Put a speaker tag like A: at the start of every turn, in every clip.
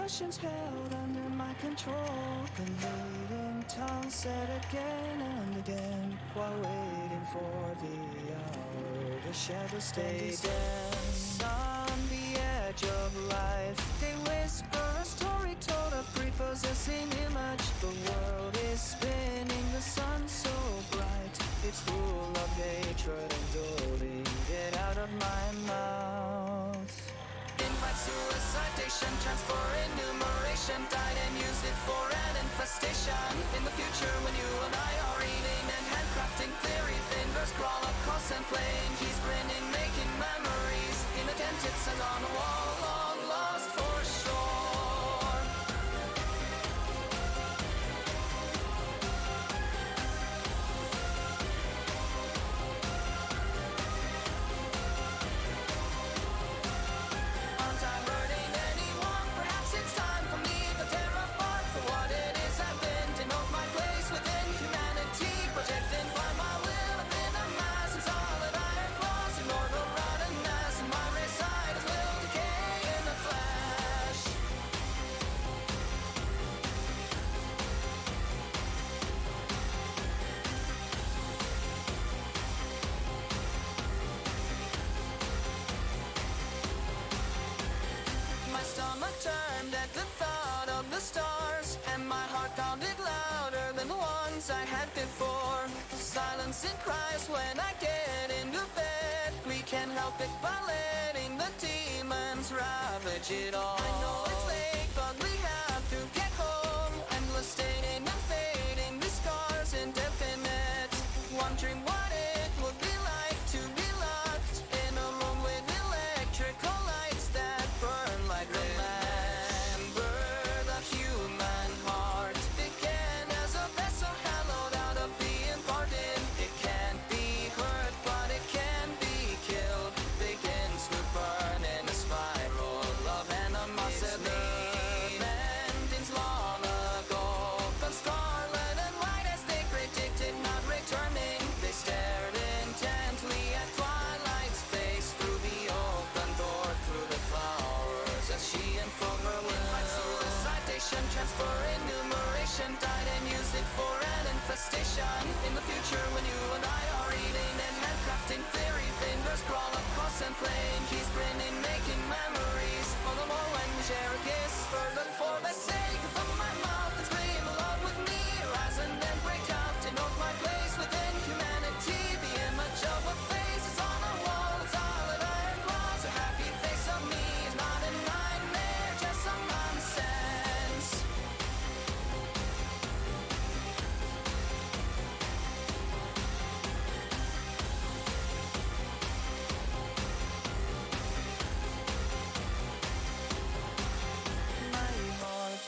A: emotions held under my control. The leading tongue said again and again, while waiting for the hour, the shadows stay dance on the edge of life. They whisper a story told, a prepossessing image. The world is spinning, the sun so bright, it's full of hatred and loathing. Get out of my mouth. Invite suicidation, chance for enumeration. Died and used it for an infestation. In the future when you and I are eating and handcrafting theory, fingers crawl across and playing keys, grinning, making memories. Inattentive signs on a wall, long lost for sure. Projecting by my will, I've been a mass in solid iron claws. Ignore the rotten mess, and my reside as will decay in the flesh. My stomach turned at the thought of the stars, and my heart pounded louder than the ones I had before. Silence and cries when I get into bed. We can't help it by letting the demons ravage it all. I know it's late, but we have to get home. Endless staining and fading, the scars indefinite. Wondering what it would be like to be locked in a room with electrical lights that burn like remember the human heart began as a vessel hollowed out of being pardoned. It can't be hurt, but it can be killed. Begins to burn in a spiral of animosity. Endings long ago, but scarlet and white as they predicted, not returning. They stared intently at twilight's face through the open door, through the flowers, as she unfolded her will. Suicidation, chance for enumeration. Died and used it for an infestation. In the future when you and I are eating and handcrafting theory, fingers crawl across and playing keys, grinning, making memories. All the more when we share a kiss, further for the sake of my mouth and scream along with me. Rise and then break out, denote my place within humanity. The image of a face is on a wall, it's solid iron claws. A happy face of me is not a nightmare, just some nonsense. My heart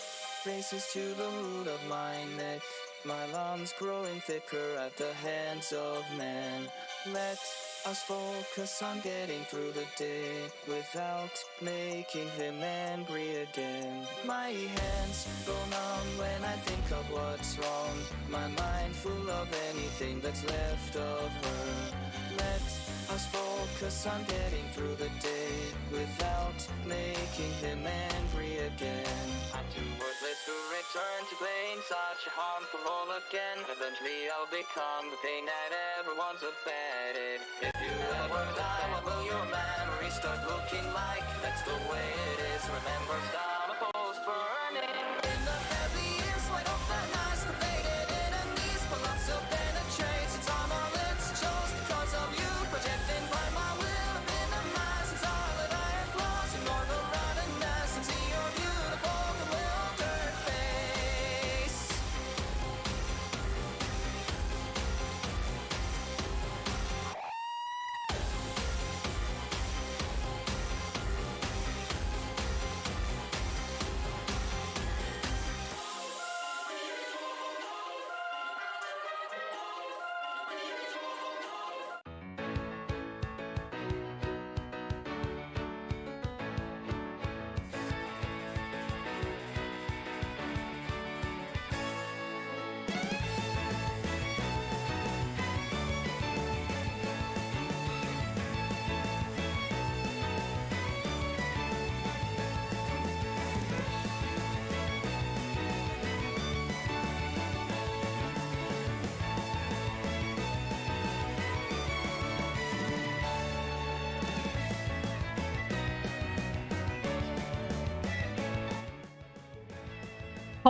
A: races to the root of my neck. My lungs growing thicker at the hands of men. Let us focus on getting through the day without making him angry again. My hands go numb when I think of what's wrong. My mind full of anything that's left of her. Let us focus on getting through the day without making him angry again. I'm too worthless to return to playing such a harmful role again. Eventually I'll become the pain that everyone's abetted. If you ever die, what will your memory start looking like? That's the way it is. Remember, down a post burning. In the heavy years, light off the nights, the faded enemies, but love still penetrates. It's on our lips, chose because of you. Projecting by my will, I've been a mass in solid iron claws. Ignore the rottenness and see your beautiful bewildered face.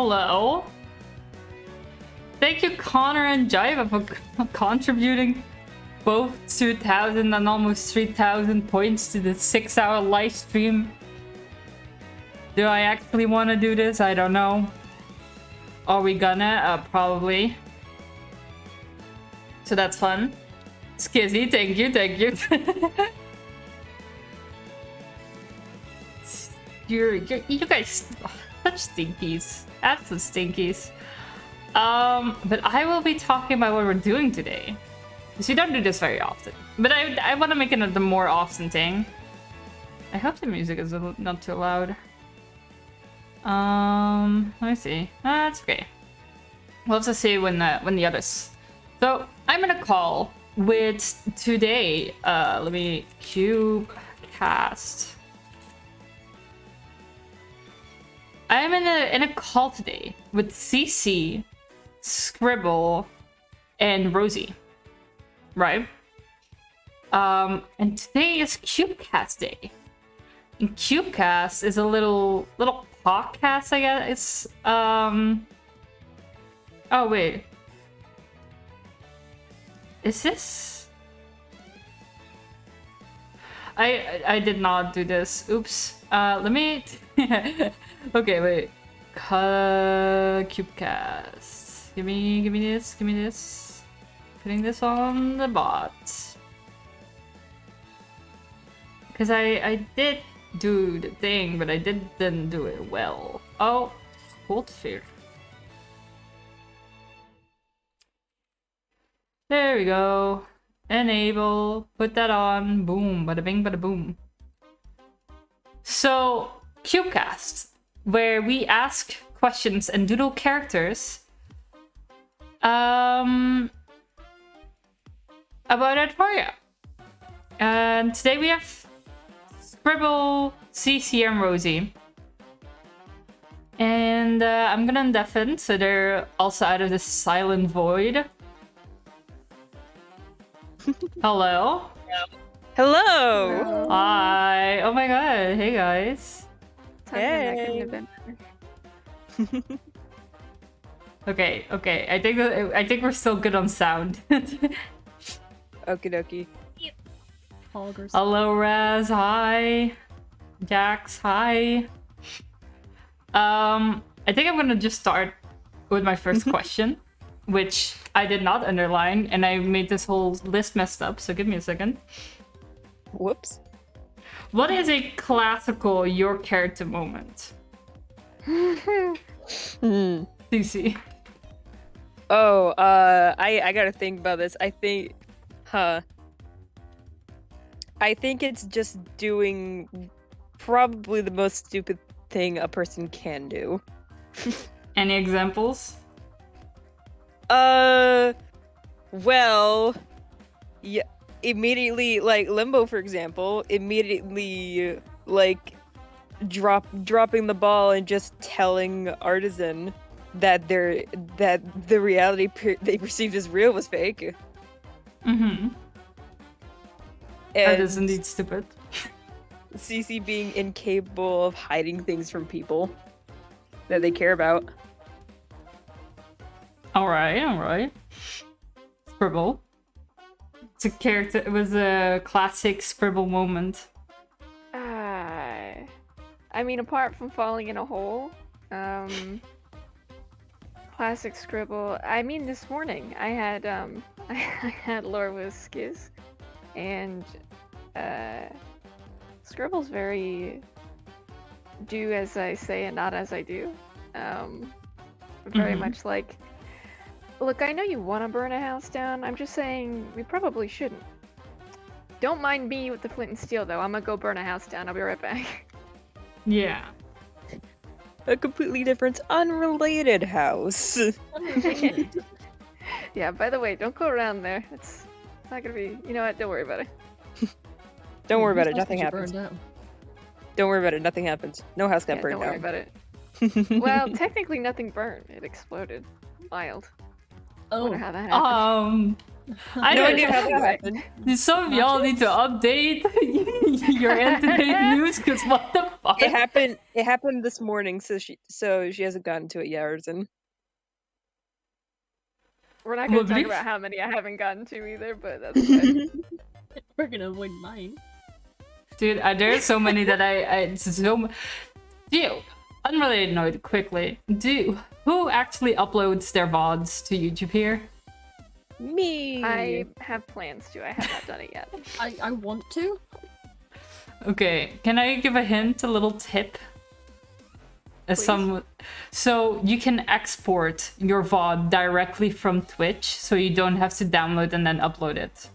B: Hello. Thank you, Connor and Jiva, for contributing both 2,000 and almost 3,000 points to the 6-hour live stream. Do I actually want to do this? I don't know. Are we gonna? Probably. So that's fun. Skizzy, thank you. You guys, such stinkies. Absolute stinkies. But I will be talking about what we're doing today. Because we don't do this very often. But I want to make it a more often thing. I hope the music is not too loud. Let me see. That's okay. We'll have to see when the others. So I'm in a call with today. Let me Cubecast. I'm in a call today with CC, Scribble, and Rosie. Right? And today is Cubecast Day. And Cubecast is a little podcast, I guess. It's oh wait. Is this? I did not do this. Oops. Let me okay, wait. Cubecast. Give me this. Putting this on the bot. Because I did do the thing, but I didn't do it well. Oh, hold sphere. There we go. Enable. Put that on. Boom. Bada bing, bada boom. So, Cubecast, where we ask questions and doodle characters about Artoria. And today we have Scribble, CC, and Rosie. And I'm gonna undeafen, so they're also out of this silent void. Hello.
C: Hello.
B: Hi. Oh my god. Hey guys.
C: Hey.
B: Okay. I think we're still good on sound.
C: Okie dokie.
B: Hello, Raz. Hi. Jax. Hi. I think I'm gonna just start with my first question, which I did not underline, and I made this whole list messed up. So give me a second.
C: Whoops.
B: What is a classical your character moment? CC.
C: Oh, I gotta think about this. I think it's just doing probably the most stupid thing a person can do.
B: Any examples?
C: Well, yeah, immediately, like Limbo, for example, immediately, like, dropping the ball and just telling Artisan that the reality they perceived as real was fake.
B: Mm-hmm. That is indeed stupid.
C: CC being incapable of hiding things from people that they care about.
B: Alright. Scribble. It's a character. It was a classic Scribble moment.
D: I mean, apart from falling in a hole, classic Scribble. I mean, this morning I had I had Lore with Skiz, and Scribble's very do as I say and not as I do. Very much like, look, I know you want to burn a house down. I'm just saying we probably shouldn't. Don't mind me with the flint and steel, though. I'm gonna go burn a house down. I'll be right back.
B: Yeah.
C: A completely different, unrelated house.
D: Yeah, by the way, don't go around there. It's not gonna be... You know what? Don't worry about it.
C: Don't worry about it. Nothing happens. Don't worry about it. Nothing happens. No house got burned
D: down. Don't worry about it. Well, technically nothing burned. It exploded. Wild. Wonder how that happened.
B: I
C: No
B: don't
C: idea how that happened.
B: Some of y'all need to update your entertainment news, because what the fuck?
C: It happened this morning, so she hasn't gotten to it yet, Artisan.
D: We're not gonna
B: Well,
D: talk
B: me-
D: about how many I haven't gotten to either, but that's okay.
E: We're gonna avoid mine.
B: Dude, there's so many that unrelated note, quickly. Who actually uploads their VODs to YouTube here?
C: Me.
D: I have plans to. I have not done it yet.
E: I want to.
B: Okay, can I give a hint, a little tip? So you can export your VOD directly from Twitch, so you don't have to download and then upload it.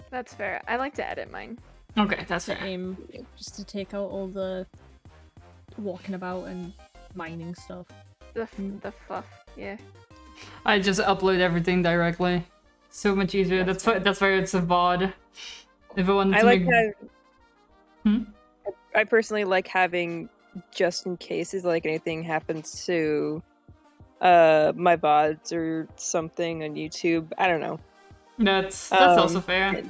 D: That's fair. I like to edit mine.
B: Okay, that's
E: To
B: fair.
E: aim just to take out all the walking about and mining stuff.
D: The fluff. Yeah.
B: I just upload everything directly. So much easier. That's why it's a VOD. If I wanted
C: I
B: to
C: like
B: make...
C: that. I personally like having, just in cases like anything happens to my VODs or something on YouTube. I don't know.
B: That's also fair.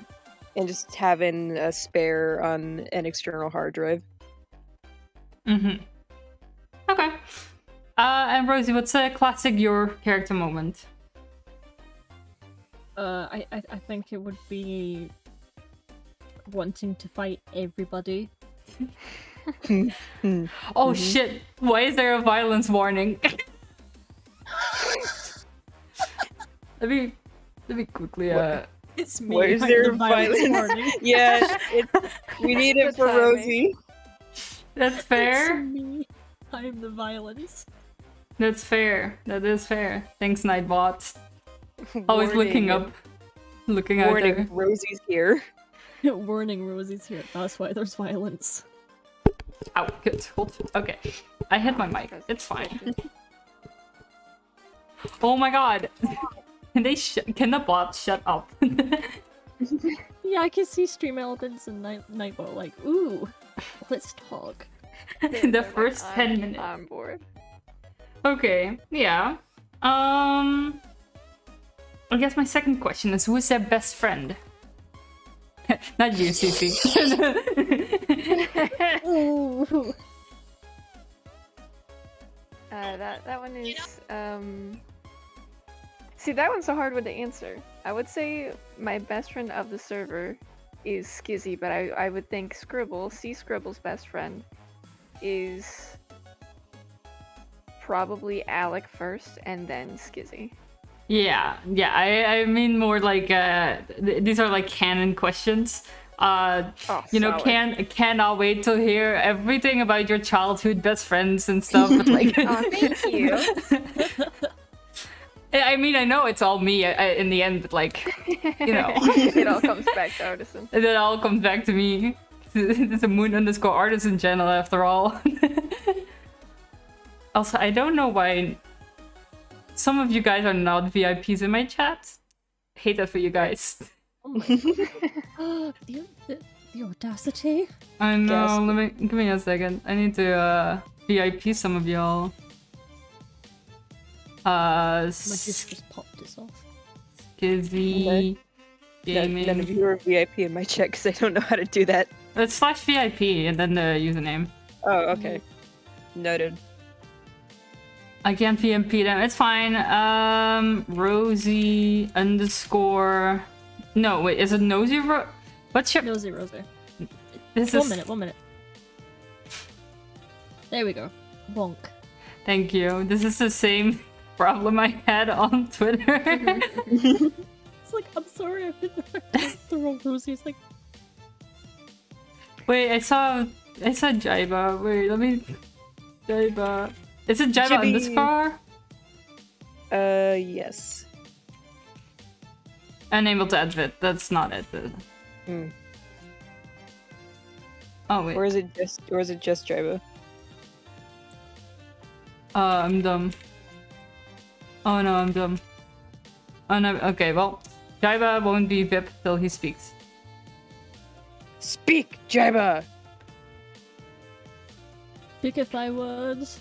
C: And just having a spare on an external hard drive.
B: Mm-hmm. Okay. And Rosie, what's a classic your character moment?
E: I think it would be wanting to fight everybody.
B: Oh shit! Why is there a violence warning? let me quickly
E: It's me.
C: Why is
E: I'm
C: there
E: the violence
C: violence?
E: warning.
C: Yeah, we need it
D: Good
C: for
D: timing.
C: Rosie.
B: That's
E: It's
B: fair.
E: me. I am the violence.
B: That's fair. That is fair. Thanks, Nightbot. Always looking out
C: Warning,
B: there.
C: Rosie's here.
E: Warning, Rosie's here. That's why there's violence.
B: Ow, good. Hold. Okay. I hit my mic. It's fine. Oh my god. Can the bot shut up?
E: Yeah, I can see Stream Elements and Nightbot like, ooh, let's talk.
B: In the
D: They're like,
B: first 10
D: "I'm
B: minutes.
D: on board.
B: Okay, yeah. I guess my second question is, who is their best friend? Not you, Cece.
E: Ooh.
D: That one is See, that one's a hard one to answer. I would say my best friend of the server is Skizzy, but I would think Scribble's best friend is probably Alec first and then Skizzy.
B: Yeah. I mean more like these are like canon questions.
D: Oh, solid.
B: Cannot wait to hear everything about your childhood best friends and stuff. But like,
D: Oh, thank you.
B: I mean, I know it's all me in the end, but like, you know,
D: It all comes back to Artisan.
B: and then it all comes back to me. It's a moon_artisan channel after all. Also, I don't know why some of you guys are not VIPs in my chat. Hate that for you guys.
E: Oh my god. The audacity.
B: I know.
C: Yes.
B: Give me a second. I need to VIP some of y'all.
E: My juice just popped this off.
B: Skizzy
C: Okay.
B: Gaming.
C: None of you are VIP in my chat because I don't know how to do that.
B: It's /VIP and then the username.
C: Oh, okay. Noted.
B: I can't VMP them. It's fine. Rosie _ No, wait. Is it Nosy What's your?
E: Nosy Rosie.
B: This
E: One
B: is.
E: minute, 1 minute. There we go. Bonk.
B: Thank you. This is the same problem I had on Twitter.
E: It's like, I'm sorry, I hit the wrong Rosie. It's like,
B: Wait, I saw Jaiba. Wait, let me. Jaiba. Is it Jaiba
C: Jibby.
B: _
C: Yes.
B: Unable to edit. That's not it.
C: Hmm.
B: Oh wait.
C: Or is it just Jaiba?
B: I'm dumb. Oh no, I'm dumb. Oh no. Okay, well, Jaiba won't be VIP till he speaks.
C: Speak, Jaiba!
E: pickify words.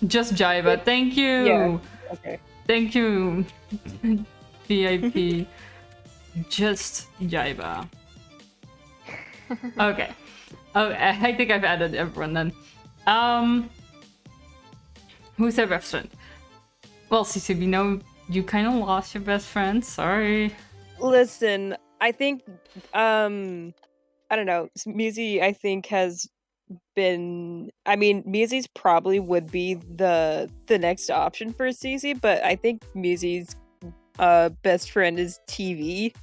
B: Just Jaiba. Thank you.
C: Yeah. Okay.
B: Thank you, VIP. Just Jaiba. Okay. I think I've added everyone then. Who's their best friend? Well, Cece, we know you kind of lost your best friend. Sorry.
C: Listen, I think, I don't know. Muzi, I think, has been. I mean, Muzi's probably would be the next option for Cece, but I think Muzi's best friend is TV.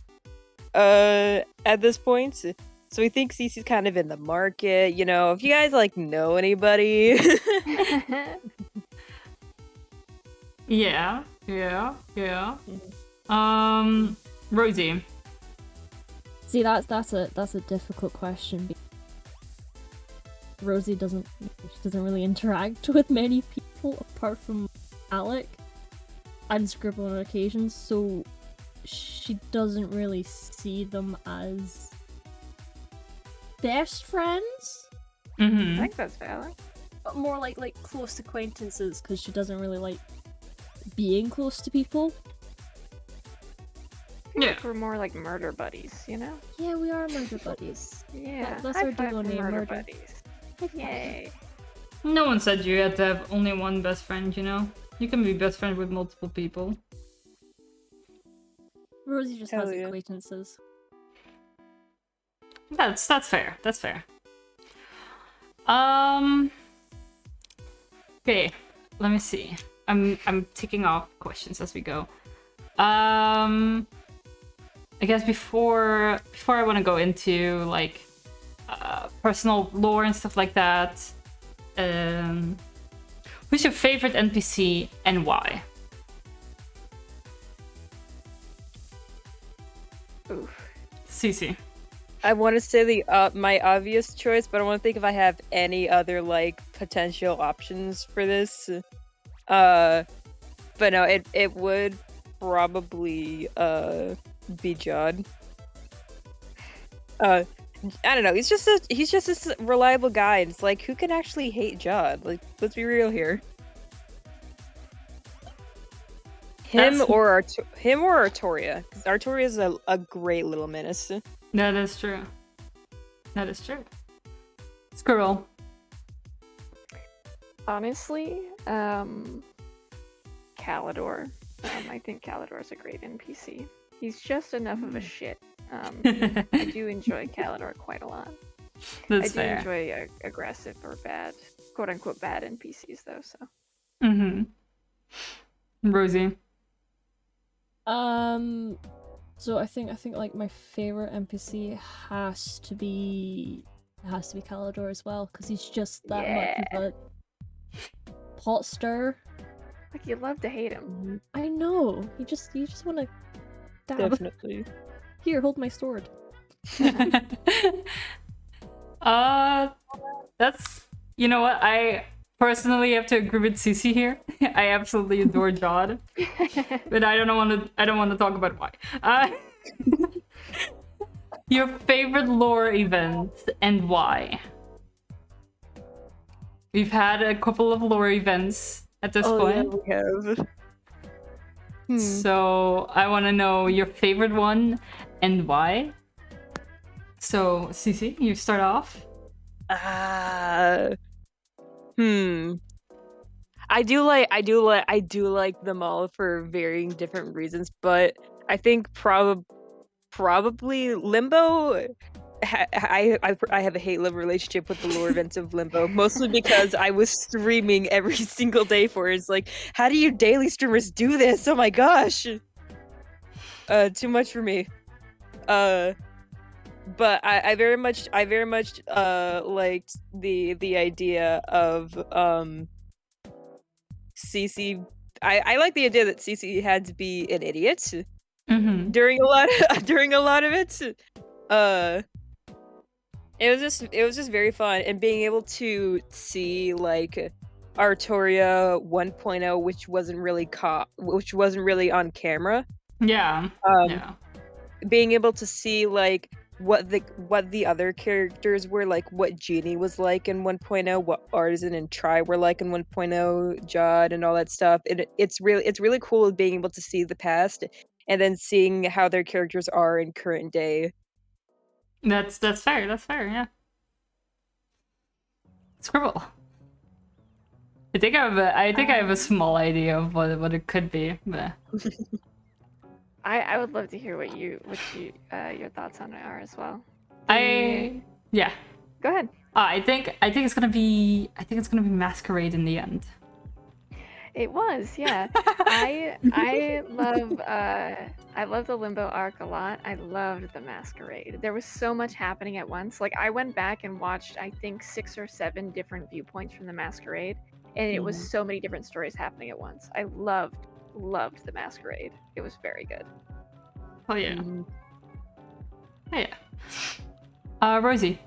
C: At this point, so we think Cece's kind of in the market. You know, if you guys like know anybody.
B: Yeah. Rosie.
E: See, that's a difficult question. Rosie doesn't really interact with many people apart from Alec and Scribble on occasions, so she doesn't really see them as best friends.
D: I
B: Mm-hmm.
D: think that's valid.
E: But more like close acquaintances, because she doesn't really like being close to people.
D: I feel
B: Yeah.
D: like we're more like murder buddies, you know?
E: Yeah, we are murder buddies.
D: Yeah.
E: that's
D: high
E: our
D: five
E: duo
D: for
E: name, murder.
D: buddies.
E: High five.
D: Yay.
B: No one said you had to have only one best friend, you know? You can be best friend with multiple people.
E: Rosie just
C: Hell
E: has
C: yeah.
E: acquaintances.
B: That's fair. That's fair. Okay, let me see. I'm ticking off questions as we go. I guess before I want to go into like personal lore and stuff like that, who's your favorite NPC and why?
D: Oof.
B: Cece.
C: I want to say my obvious choice, but I want to think if I have any other like potential options for this. But no, it would probably be Jod. I don't know. He's just this reliable guy, and it's like, who can actually hate Jod? Like, let's be real here. Him
B: That's-
C: or Artoria. 'Cause Artoria is a great little menace.
B: That is true. That is true. Squirrel.
D: Honestly, Calidor. I think Calidor is a great NPC. He's just enough of a shit. I do enjoy Calidor quite a lot.
B: That's
D: I do
B: fair.
D: enjoy aggressive or bad, quote unquote, bad NPCs though. So
B: Mm-hmm. Rosie.
E: So I think like my favorite NPC has to be Calidor as well, because he's just that much of a pot stir.
D: like you'd love to hate him.
E: I know. You just want to dab.
C: Definitely.
E: Here, hold my sword.
B: That's, you know what, I personally have to agree with Cece here. I absolutely adore Jod, but I don't want to talk about why. Your favorite lore event and why? We've had a couple of lore events at this point,
C: we have.
B: so I want to know your favorite one and why. So, Cece, you start off.
C: I do like them all for varying different reasons, but I think probably Limbo. I have a hate-love relationship with the lore events of Limbo, mostly because I was streaming every single day for it. It's like, how do you daily streamers do this? Oh my gosh, too much for me. But I very much liked the idea of Cece. I like the idea that Cece had to be an idiot
B: Mm-hmm.
C: during a lot of it. It was just very fun, and being able to see like Artoria 1.0, which wasn't really on camera.
B: Yeah.
C: Um,
B: Yeah.
C: Being able to see like what the other characters were like, what Genie was like in 1.0, what Artisan and Tri were like in 1.0, Jod and all that stuff. And it's really cool being able to see the past and then seeing how their characters are in current day.
B: That's fair. That's fair. Yeah. Scribble. I think I have a small idea of what it could be. But...
D: I would love to hear what your thoughts on it are as well.
B: Yeah.
D: Go ahead.
B: I think it's gonna be Masquerade in the end.
D: It was, yeah. I love the Limbo arc a lot. I loved the Masquerade. There was so much happening at once. Like, I went back and watched, I think, 6 or 7 different viewpoints from the Masquerade, and it was so many different stories happening at once. I loved the Masquerade. It was very good.
B: Oh yeah. Oh yeah. Rosie.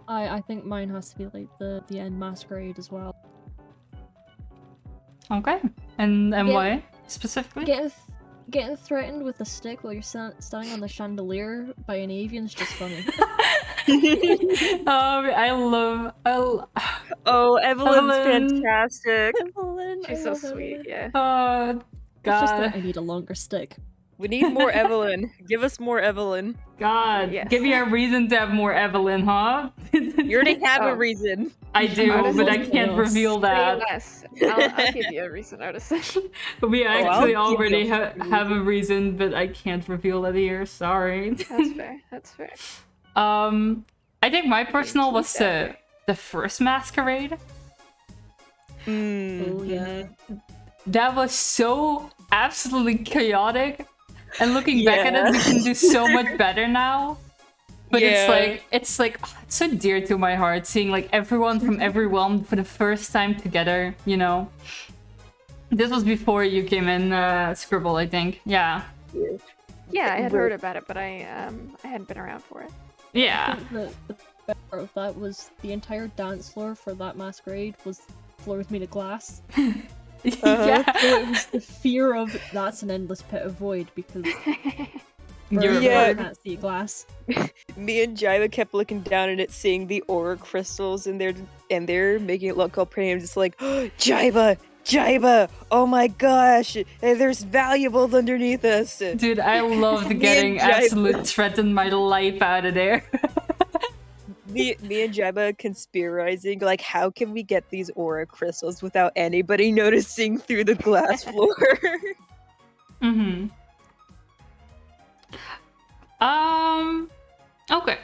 E: I think mine has to be like the end Masquerade as well.
B: Okay. And
E: Yeah.
B: why specifically?
E: Getting threatened with a stick while you're standing on the chandelier by an avian is just funny.
B: I love.
C: Oh, Evelyn's
B: Evelyn.
C: fantastic.
E: Evelyn,
D: She's
E: I
D: so
E: love
D: sweet,
E: Evelyn.
D: yeah.
B: Oh
E: It's just that
B: God.
E: I need a longer stick.
C: We need more Evelyn. Give us more Evelyn.
B: God.
D: Yes.
B: Give me a reason to have more Evelyn, huh?
C: You already have
D: Oh.
C: a reason.
B: I do,
D: Artisan
B: but I can't
E: chaos.
B: reveal
D: Say
B: that.
D: less. I'll give you a reason, Artisan.
B: We
C: I'll
B: actually
C: give
B: already
C: you a
B: have a reason, but I can't reveal it here. Sorry.
D: That's fair. That's fair.
B: I think my personal was
D: keep that
B: the first Masquerade.
E: Oh yeah.
B: That was so absolutely chaotic. And looking back at it, we can do so much better now. But it's like oh, it's so dear to my heart seeing like everyone from every realm for the first time together, you know. This was before you came in, Scribble, I think. Yeah.
D: Yeah, I had heard about it, but I hadn't been around for it.
E: I
B: Yeah.
E: think the best part of that was the entire dance floor for that Masquerade was floors made of glass.
B: Yeah.
E: So it was the fear of that's an endless pit of void because
B: You're
C: Yeah.
E: can't see glass.
C: Me and Jaiba kept looking down at it, seeing the aura crystals in there, and they're making it look all pretty. I'm just like, oh, Jaiba! Oh my gosh! There's valuables underneath us.
B: Dude, I loved getting
C: Jaiba.
B: absolute threatened my life out of there.
C: Me and Jaiba conspirizing, like, how can we get these aura crystals without anybody noticing through the glass floor?
B: Mm-hmm. Okay.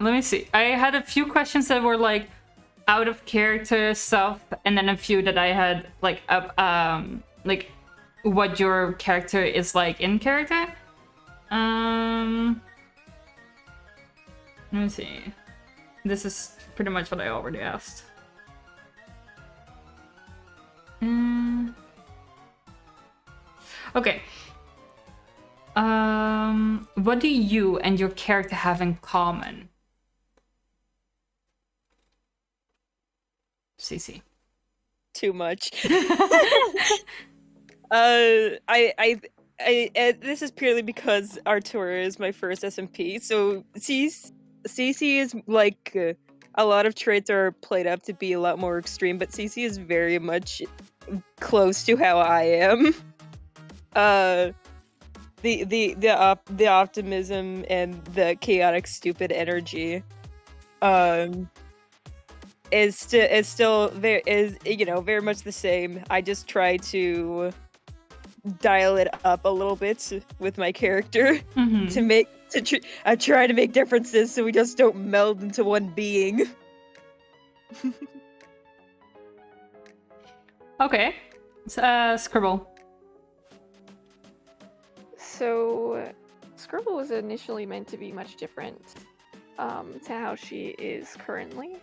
B: Let me see. I had a few questions that were like out of character stuff, and then a few that I had like what your character is like in character. Let me see. This is pretty much what I already asked. Okay. What do you and your character have in common? CC.
C: Too much. This is purely because Artura is my first SMP. So CC is like a lot of traits are played up to be a lot more extreme, but CC is very much close to how I am. The optimism and the chaotic, stupid energy, is still very much the same. I just try to dial it up a little bit with my character
B: Mm-hmm.
C: I try to make differences so we just don't meld into one being.
B: Okay. Scribble.
D: So, Scribble was initially meant to be much different to how she is currently.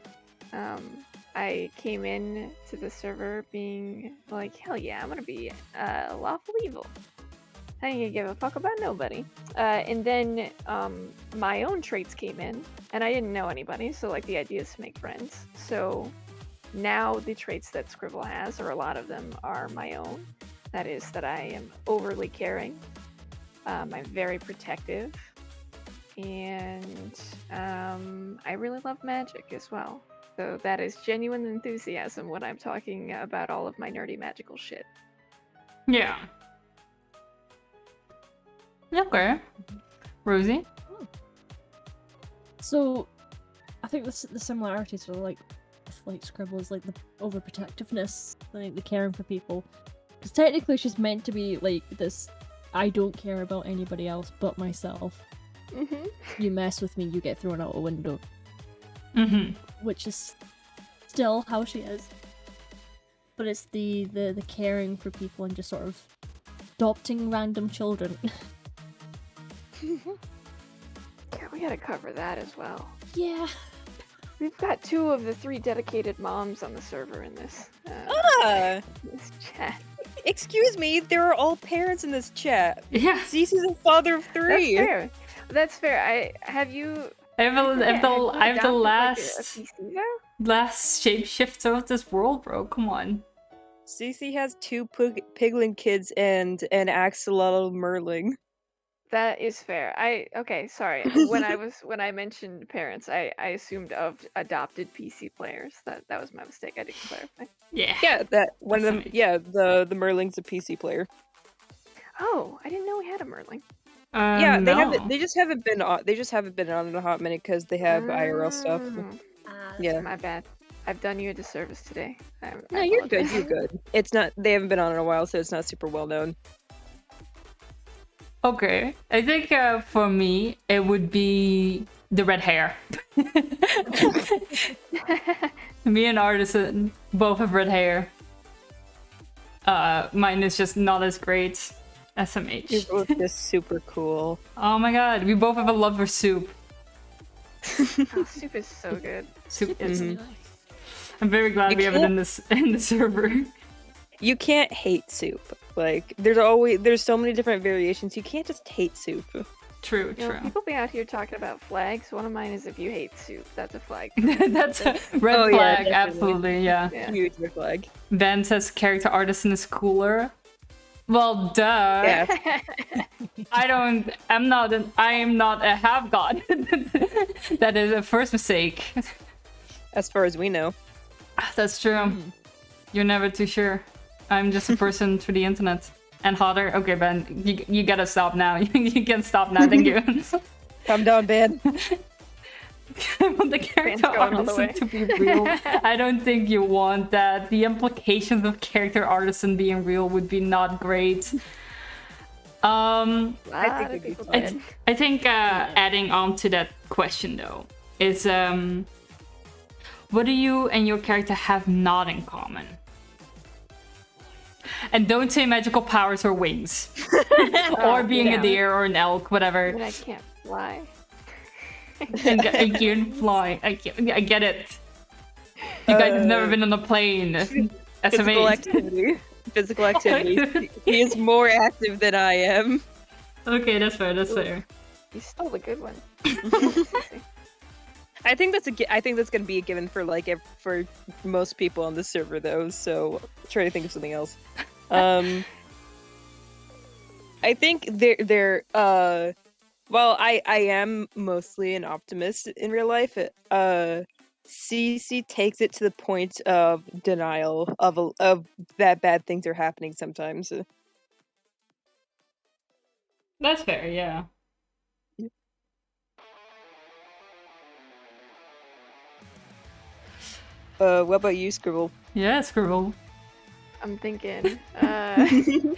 D: I came in to the server being like, hell yeah, I'm gonna be lawful evil. I ain't gonna give a fuck about nobody. And then my own traits came in, and I didn't know anybody, so like the idea is to make friends. So now the traits that Scribble has, or a lot of them, are my own. That is that I am overly caring. I'm very protective. and I really love magic as well. So that is genuine enthusiasm when I'm talking about all of my nerdy magical shit.
B: Yeah. Okay. Rosie?
E: So, I think the similarities are like Scribble is like the overprotectiveness, like the caring for people. Because technically, she's meant to be like this. I don't care about anybody else but myself.
D: Mm-hmm.
E: You mess with me, you get thrown out a window.
B: Mm-hmm.
E: Which is still how she is. But it's the caring for people and just sort of adopting random children.
D: Yeah, we gotta cover that as well.
E: Yeah.
D: We've got 2 of the 3 dedicated moms on the server in this, this chat.
C: Excuse me, there are all parents in this chat.
B: Yeah.
C: Cece's a father of 3.
D: That's fair. That's fair. Have you?
B: I have the
D: adopted, like, a
B: last
D: PC though?
B: last shapeshifter of this world, bro. Come on.
C: Cece has 2 piglin kids and an axolotl merling.
D: That is fair. Okay, sorry. When I mentioned parents, I assumed of adopted PC players. That was my mistake. I didn't clarify.
B: Yeah.
C: Yeah, that one of
B: That's
C: them.
B: amazing.
C: Yeah, the merling's a PC player.
D: Oh, I didn't know we had a Merling.
C: Yeah, they
B: no.
C: haven't. They just haven't been on. They just haven't been on in a hot minute because they have IRL stuff.
D: Oh,
C: Yeah.
D: my bad. I've done you a disservice today. I
C: No, you're good.
D: apologize.
C: You're good. It's not. They haven't been on in a while, so it's not super well known.
B: Okay. I think for me, it would be the red hair. Me and Artisan both have red hair. Mine is just not as great.
C: You're
B: SMH.
C: both just super cool.
B: Oh my god, we both have a love for soup.
D: Oh, soup is so good.
B: Soup
E: It's
B: is.
E: nice.
B: I'm very glad
C: You
B: we have it
C: can't-
B: in the server.
C: You can't hate soup. Like there's so many different variations. You can't just hate soup.
B: True,
D: You know,
B: true.
D: people be out here talking about flags. One of mine is if you hate soup, that's a flag.
B: That's a red
C: Oh, yeah,
B: flag,
C: definitely.
B: absolutely, yeah.
D: Yeah.
C: Huge red flag.
B: Ben says character artisan is cooler. Well, duh.
C: Yeah.
B: I am not a half god. That is a first mistake.
C: As far as we know.
B: That's true. You're never too sure. I'm just a person through the internet. And hotter. Okay, Ben, you gotta stop now. You can stop now, thank you.
C: Calm down, Ben.
B: I want the character
D: going all the
B: artisan to be real. I don't think you want that. The implications of character artisan being real would be not great.
D: A lot
C: think
D: of
C: it'd be
D: people
C: fine.
D: did.
B: I think adding on to that question though is what do you and your character have not in common? And don't say magical powers or wings. Or being
D: yeah.
B: a deer or an elk,
D: I
B: whatever.
D: mean, I can't fly.
B: I can't fly. I get it. You guys have never been on a plane. That's
C: Physical
B: amazing.
C: activity. Physical activity. He is more active than I am.
B: Okay, that's fair. That's fair.
D: You stole the good one.
C: I think that's gonna be a given for for most people on the server though. So try to think of something else. I think they're well, I am mostly an optimist in real life. Cece takes it to the point of denial of that bad things are happening sometimes.
B: That's fair, yeah.
C: What about you, Scribble?
B: Yeah, Scribble.
D: I'm thinking. I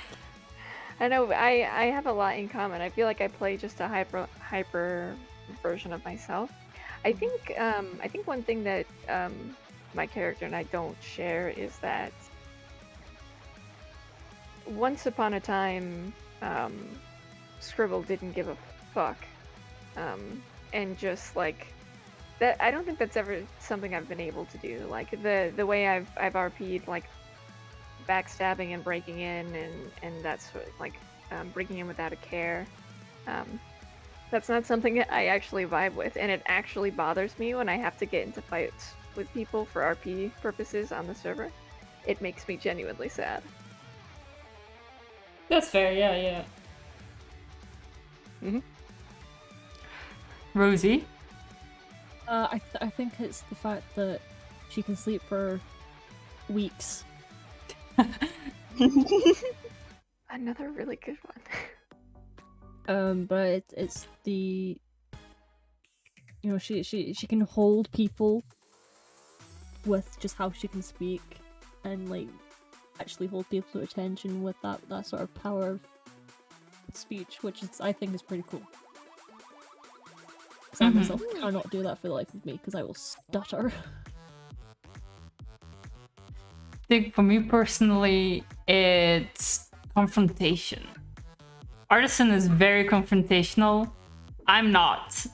D: know I have a lot in common. I feel like I play just a hyper version of myself. I think one thing that my character and I don't share is that once upon a time, Scribble didn't give a fuck, and just like that. I don't think that's ever something I've been able to do. Like the way I've RP'd, like backstabbing and breaking in, and that's like breaking in without a care. That's not something that I actually vibe with, and it actually bothers me when I have to get into fights with people for RP purposes on the server. It makes me genuinely sad.
B: That's fair, yeah, yeah. Rosie?
E: I think it's the fact that she can sleep for weeks.
D: Another really good one.
E: But it's the, you know, she can hold people with just how she can speak, and like actually hold people to attention with that sort of power of speech, which is, I think, is pretty cool. 'Cause I myself cannot do that for the life of me because I will stutter.
B: I think for me personally, it's confrontation. Artisan is very confrontational. I'm not.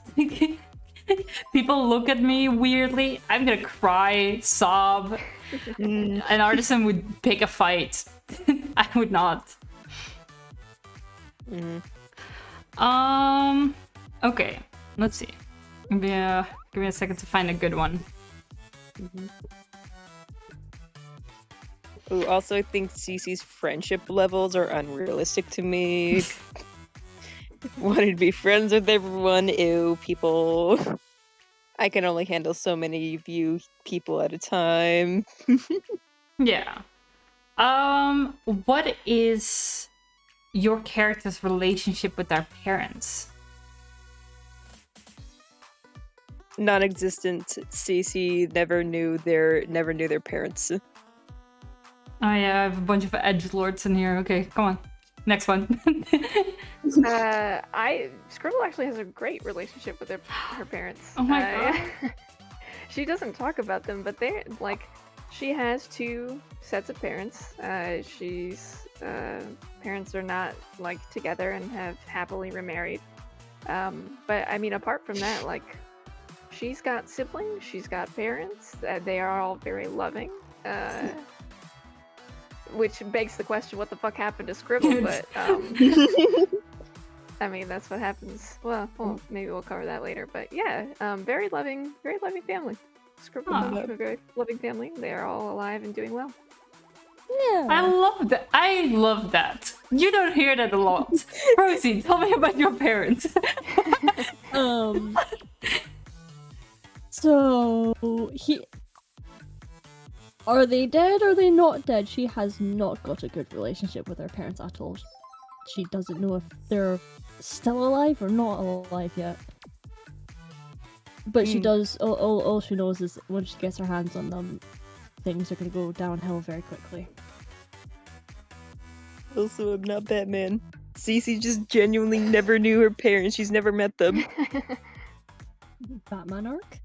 B: People look at me weirdly. I'm gonna cry, sob. An Artisan would pick a fight. I would not. Okay. Let's see. Give me a second to find a good one.
C: Ooh, also, I think Cece's friendship levels are unrealistic to me. Wanted to be friends with everyone. Ew, people. I can only handle so many of you people at a time.
B: Yeah. What is your character's relationship with their parents?
C: Non-existent. Cece never knew their parents.
B: Oh yeah, I have a bunch of edgelords in here. Okay, come on. Next one.
D: Scribble actually has a great relationship with her parents.
B: Oh my
D: god. She doesn't talk about them, but they're like, she has 2 sets of parents. She's parents are not like together and have happily remarried. But I mean, apart from that, like, she's got siblings, she's got parents. They are all very loving. Which begs the question, what the fuck happened to Scribble? But I mean, that's what happens. Well, maybe we'll cover that later. But yeah, very loving family. Scribble comes from a very loving family. They are all alive and doing well.
E: Yeah.
B: I love that. I love that. You don't hear that a lot. Rosie, tell me about your parents.
E: So are they dead or are they not dead? She has not got a good relationship with her parents at all. She doesn't know if they're still alive or not alive yet. But she does, all she knows is when she gets her hands on them, things are going to go downhill very quickly.
C: Also, I'm not Batman. Cece just genuinely never knew her parents. She's never met them.
E: Batman arc?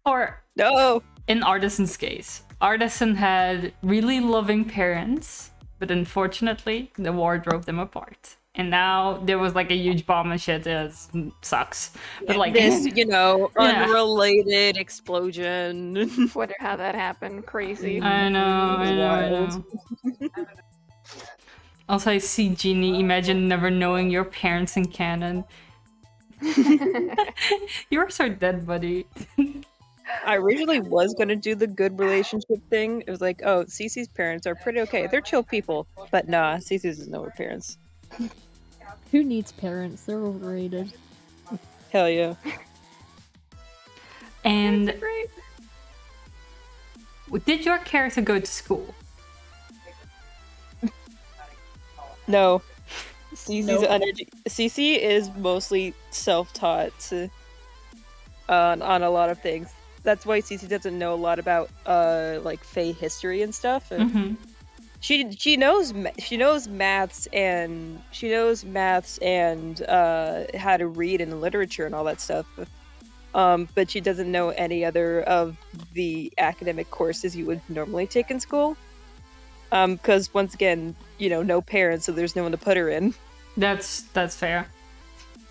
B: Or
C: No!
B: in Artisan's case, Artisan had really loving parents, but unfortunately, the war drove them apart. And now there was like a huge bomb and shit. It sucks. But like
C: This,
B: Yeah.
C: unrelated explosion.
D: Wonder how that happened. Crazy.
B: I know. Also, I see Genie. Imagine never knowing your parents in canon. You're so dead, buddy.
C: I originally was gonna do the good relationship thing. It was like, oh, Cece's parents are pretty okay. They're chill people. But nah, Cece doesn't know her parents.
E: Who needs parents? They're overrated.
C: Hell yeah.
B: And
D: Great.
B: did your character go to school?
C: No. Cece is mostly self-taught on a lot of things. That's why Cece doesn't know a lot about like Fae history and stuff.
B: Mm-hmm.
C: She knows maths and how to read and literature and all that stuff. But she doesn't know any other of the academic courses you would normally take in school. Because once again, no parents, so there's no one to put her in.
B: That's fair.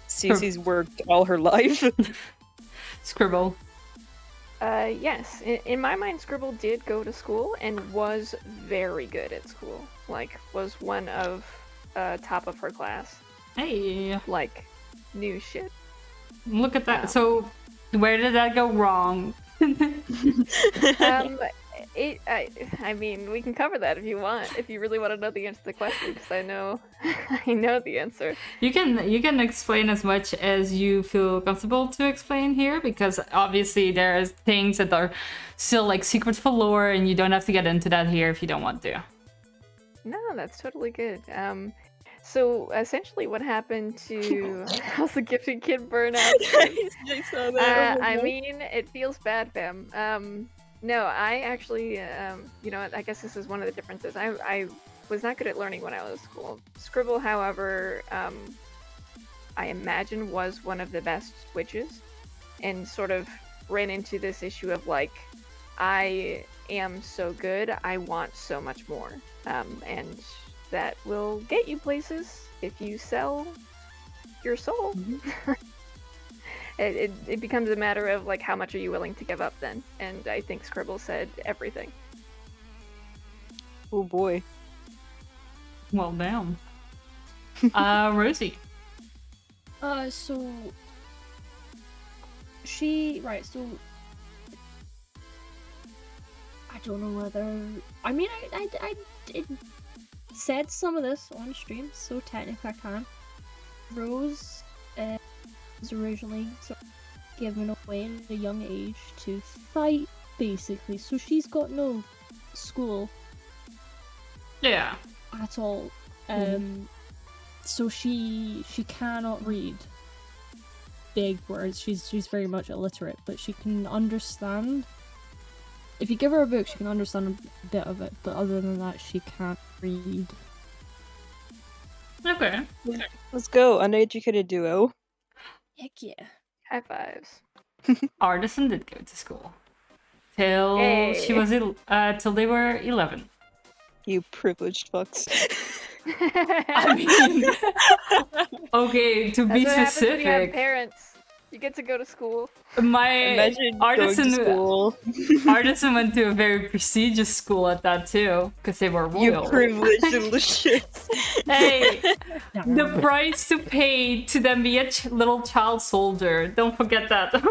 C: Cece's worked all her life.
B: Scribble.
D: Yes. In my mind, Scribble did go to school and was very good at school. Like, was one of top of her class.
B: Hey,
D: Like, knew shit.
B: look at that.
D: Wow.
B: So, where did that go wrong?
D: I mean, we can cover that if you want. If you really want to know the answer to the question, because I know, I know the answer.
B: You can explain as much as you feel comfortable to explain here, because obviously there are things that are still like secret for lore, and you don't have to get into that here if you don't want to.
D: No, that's totally good. So essentially, what happened to how's the gifted kid burn out?
C: I saw that. Oh my
D: I
C: God.
D: mean, it feels bad, fam. No, I actually, you know, I guess this is one of the differences. I was not good at learning when I was in school. Scribble, however, I imagine was one of the best witches, and sort of ran into this issue of like, I am so good, I want so much more, and that will get you places if you sell your soul. It becomes a matter of like how much are you willing to give up then, and I think Scribble said everything.
C: Oh boy.
B: Well, damn. Rosie.
E: So she so I don't know whether I mean I did said some of this on stream, so technically I can. Rose was originally sort of given away at a young age to fight, basically. So she's got no school
B: Yeah.
E: at all. So she cannot read big words. She's very much illiterate, but she can understand. If you give her a book, she can understand a bit of it, but other than that, she can't read.
B: Okay.
C: Let's go, uneducated duo.
E: Heck yeah.
D: High fives.
B: Artisan did go to school till she
D: Hey.
B: was till they were 11.
C: You privileged fucks.
B: I mean, okay, to be
D: That's what happens when you have
B: specific,
D: parents. You get to go to school.
B: my
C: Imagine
B: artisan
C: going to school.
B: artisan went to a very prestigious school at that too, because they were
C: You
B: royal.
C: privileged little shits.
B: Hey, the price to pay to then be a little child soldier. Don't forget that. With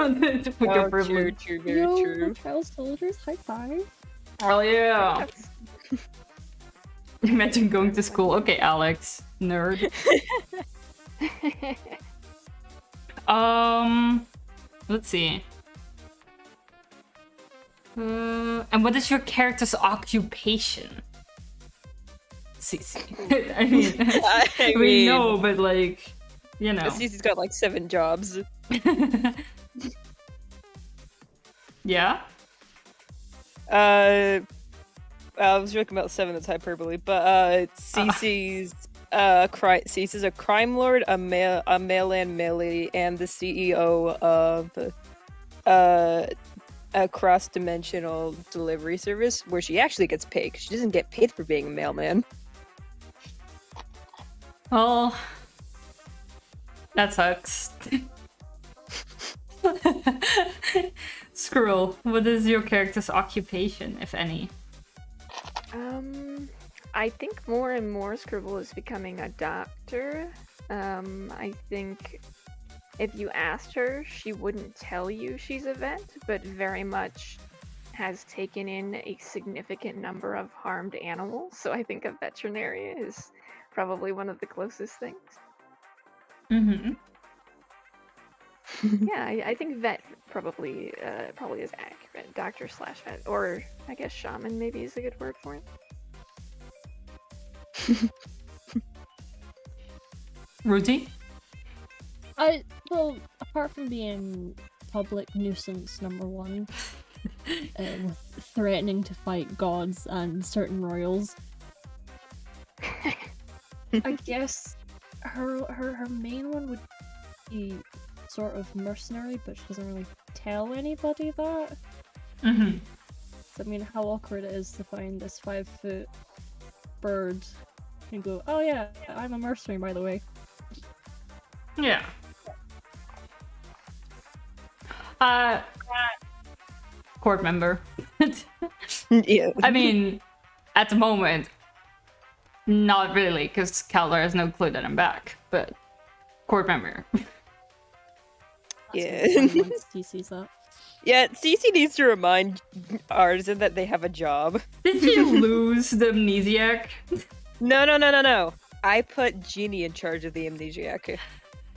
B: your
C: Oh, true,
B: privilege.
C: true, very
E: Yo,
C: true.
E: child soldiers, high five.
B: Oh yeah.
D: That's-
B: Imagine going to school. Okay, Alex, nerd. Let's see. And what is your character's occupation? Cece. I mean,
C: I
B: we
C: mean,
B: know, but like, you know.
C: Cece's got like 7 jobs.
B: Yeah?
C: I was joking about 7, that's hyperbole, but Cece's Cece's a crime lord, a mail-in melee, and the CEO of a cross-dimensional delivery service where she actually gets paid, 'cause she doesn't get paid for being a mailman.
B: Well, that sucks. Squirrel, what is your character's occupation, if any?
D: I think more and more Scribble is becoming a doctor. I think if you asked her, she wouldn't tell you she's a vet, but very much has taken in a significant number of harmed animals. So I think a veterinarian is probably one of the closest things.
B: Mm-hmm.
D: Yeah, I think vet probably is accurate. Doctor / vet, or I guess shaman maybe is a good word for it.
B: Rudy?
E: Well, apart from being public nuisance #1, with threatening to fight gods and certain royals, I guess her main one would be sort of mercenary, but she doesn't really tell anybody that.
B: Mm-hmm.
E: So, I mean, how awkward it is to find this 5-foot bird and go, oh yeah, I'm a mercenary, by the way.
B: Yeah. Court member.
C: Yeah.
B: I mean, at the moment, not really, because Calder has no clue that I'm back, but court member.
C: Yeah.
E: Once he sees that.
C: Yeah, Cece needs to remind Artisan that they have a job.
B: Did you lose the amnesiac?
C: No. I put Genie in charge of the amnesiac.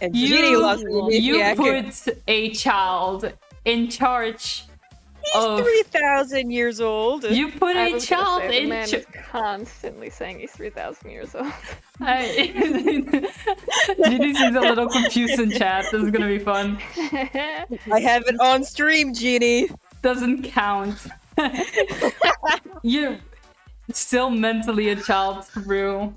C: And Genie lost the
B: You
C: amnesiac.
B: put a child in charge of.
C: 3,000 years old.
B: You put
D: I
B: a
D: was gonna
B: child
D: say, the
B: in
D: man
B: charge.
D: is constantly saying he's 3,000 years old.
B: Genie seems a little confused in chat. This is gonna be fun.
C: I have it on stream, Genie.
B: Doesn't count. You're still mentally a child, Rue.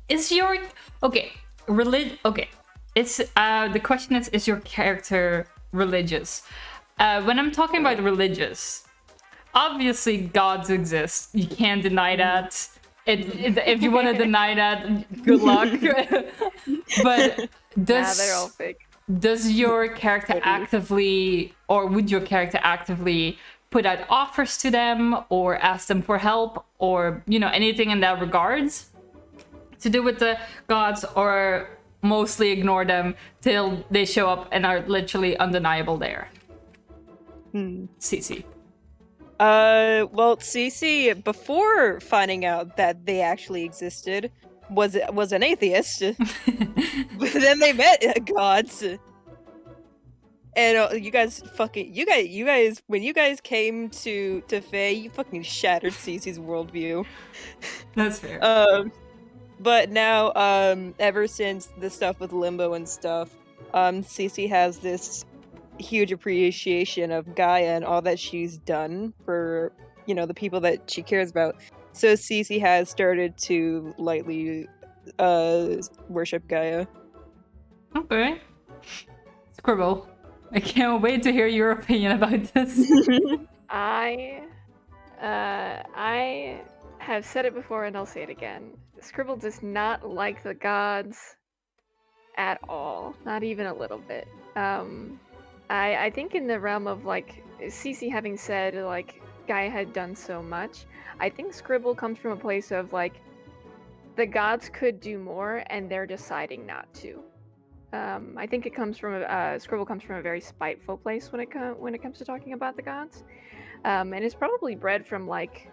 B: Is your okay? Okay. It's the question is your character religious? When I'm talking about religious, obviously gods exist. You can't deny that. If you want to deny that, good luck. But
D: Nah, they're all fake.
B: does your character actively, or would your character actively put out offers to them, or ask them for help, or anything in that regards to do with the gods, or mostly ignore them till they show up and are literally undeniable there? Cece.
C: Well, Cece, before finding out that they actually existed, was an atheist. But then they met gods. And you guys, when you guys came to Fae, you fucking shattered Cece's worldview.
B: That's fair.
C: But now, ever since the stuff with Limbo and stuff, Cece has this huge appreciation of Gaia and all that she's done for, the people that she cares about. So Cece has started to lightly worship Gaia.
B: Okay. Scribble. I can't wait to hear your opinion about this.
D: I have said it before and I'll say it again. Scribble does not like the gods at all, not even a little bit. I think in the realm of like Cece having said like Gaia had done so much, I think Scribble comes from a place of like the gods could do more and they're deciding not to. I think it comes from Scribble comes from a very spiteful place when it comes to talking about the gods, and it's probably bred from like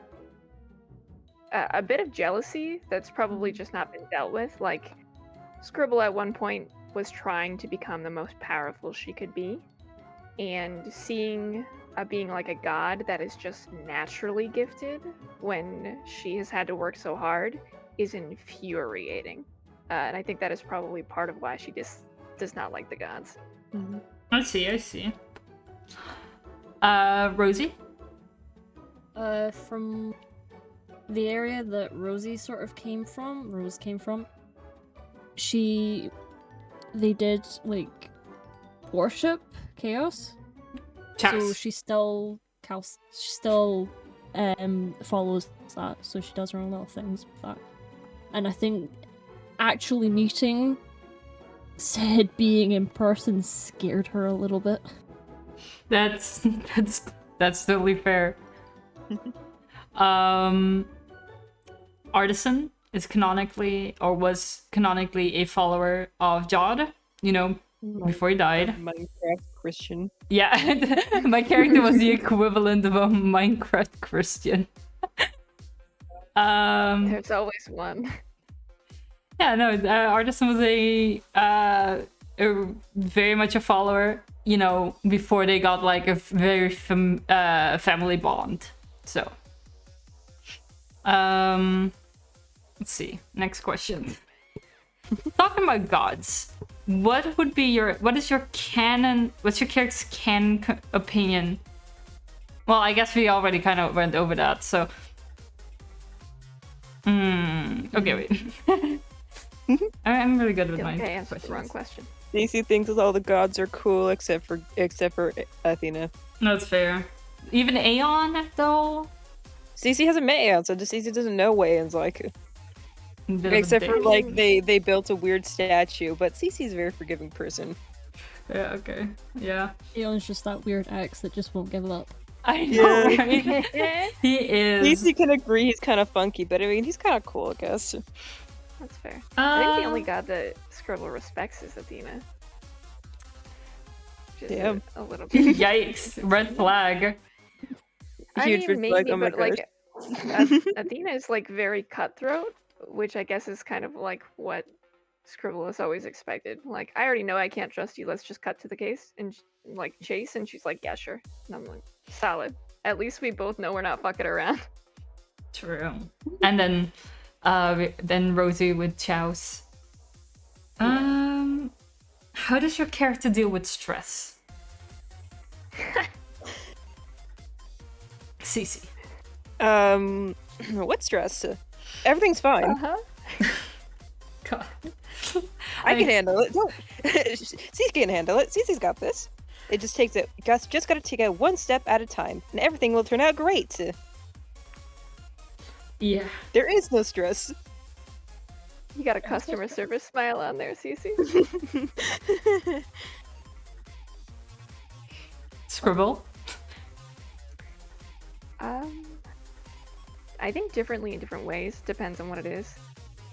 D: a bit of jealousy that's probably just not been dealt with. Like Scribble at one point was trying to become the most powerful she could be, and seeing being like a god that is just naturally gifted when she has had to work so hard is infuriating. And I think that is probably part of why she just does not like the gods.
B: I see. Rosie?
E: From the area that Rose came from, they did, like, worship chaos. So she still follows that, so she does her own little things with that. And I think actually meeting Sid being in person scared her a little bit.
B: That's totally fair. Artisan is was canonically a follower of Jod, before he died.
C: Minecraft Christian.
B: Yeah, my character was the equivalent of a Minecraft Christian.
D: There's always one.
B: Yeah, no, Artisan was a very much a follower, before they got like a very family bond. So, let's see. Next question. Talking about gods, what is your canon? What's your character's canon opinion? Well, I guess we already kind of went over that. So, okay, wait. I'm really good with my
D: Okay, answer
B: questions.
D: the wrong question.
C: Cece thinks all the gods are cool except for Athena.
B: That's fair. Even Aeon, though.
C: Cece hasn't met Aeon, so Cece doesn't know what Aeon's like.
B: Bit of a
C: Except for
B: dick.
C: like they built a weird statue, but Cece's a very forgiving person.
B: Yeah. Okay. Yeah.
E: Aeon's just that weird ex that just won't give up.
B: I know.
C: Yeah.
B: Right? He is.
C: Cece can agree he's kind of funky, but I mean he's kind of cool, I guess.
D: That's fair. I think the
B: Uh,
D: only god that Scribble respects is Athena. Just
C: Damn.
D: a little bit.
B: Yikes! Red flag.
D: I
C: Huge
D: mean,
C: red flag,
D: maybe,
C: oh my
D: but like Athena is like very cutthroat, which I guess is kind of like what Scribble has always expected. Like, I already know I can't trust you. Let's just cut to the case and like chase. And she's like, yeah, sure. And I'm like, solid. At least we both know we're not fucking around.
B: True. And then Rosie with Chows. How does your character deal with stress? Cece.
C: What stress? Everything's fine.
D: Uh-huh.
B: God.
C: I can handle it. Don't. Cece can handle it. Cece's got this. It just takes it. Just gotta take it one step at a time, and everything will turn out great.
B: Yeah.
C: There is no stress.
D: You got a customer service smile on there, Cece.
B: Scribble.
D: I think differently in different ways. Depends on what it is.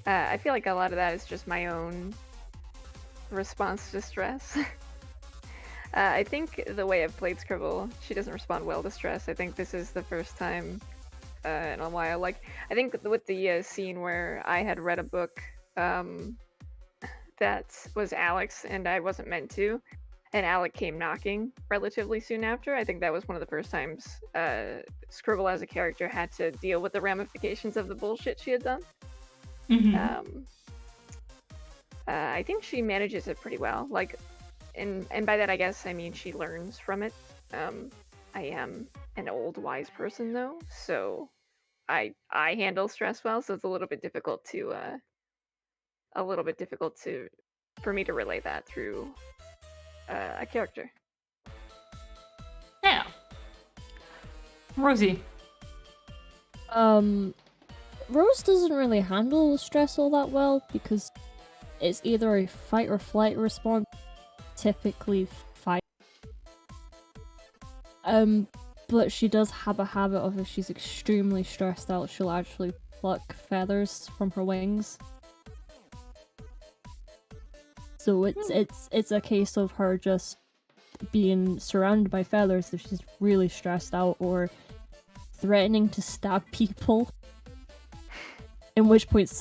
D: I feel like a lot of that is just my own response to stress. I think the way I've played Scribble, she doesn't respond well to stress. I think this is the first time in a while. Like, I think with the scene where I had read a book that was Alex and I wasn't meant to, and Alec came knocking relatively soon after. I think that was one of the first times Scribble as a character had to deal with the ramifications of the bullshit she had done.
B: Mhm.
D: I think she manages it pretty well. Like, and by that I guess I mean she learns from it. I am an old wise person though, so I handle stress well. So it's a little bit difficult for me to relay that through a character.
B: Yeah. Rosie.
E: Rose doesn't really handle stress all that well because it's either a fight or flight response, typically fight. But she does have a habit of if she's extremely stressed out, she'll actually pluck feathers from her wings. So it's a case of her just being surrounded by feathers if she's really stressed out, or threatening to stab people. In which point a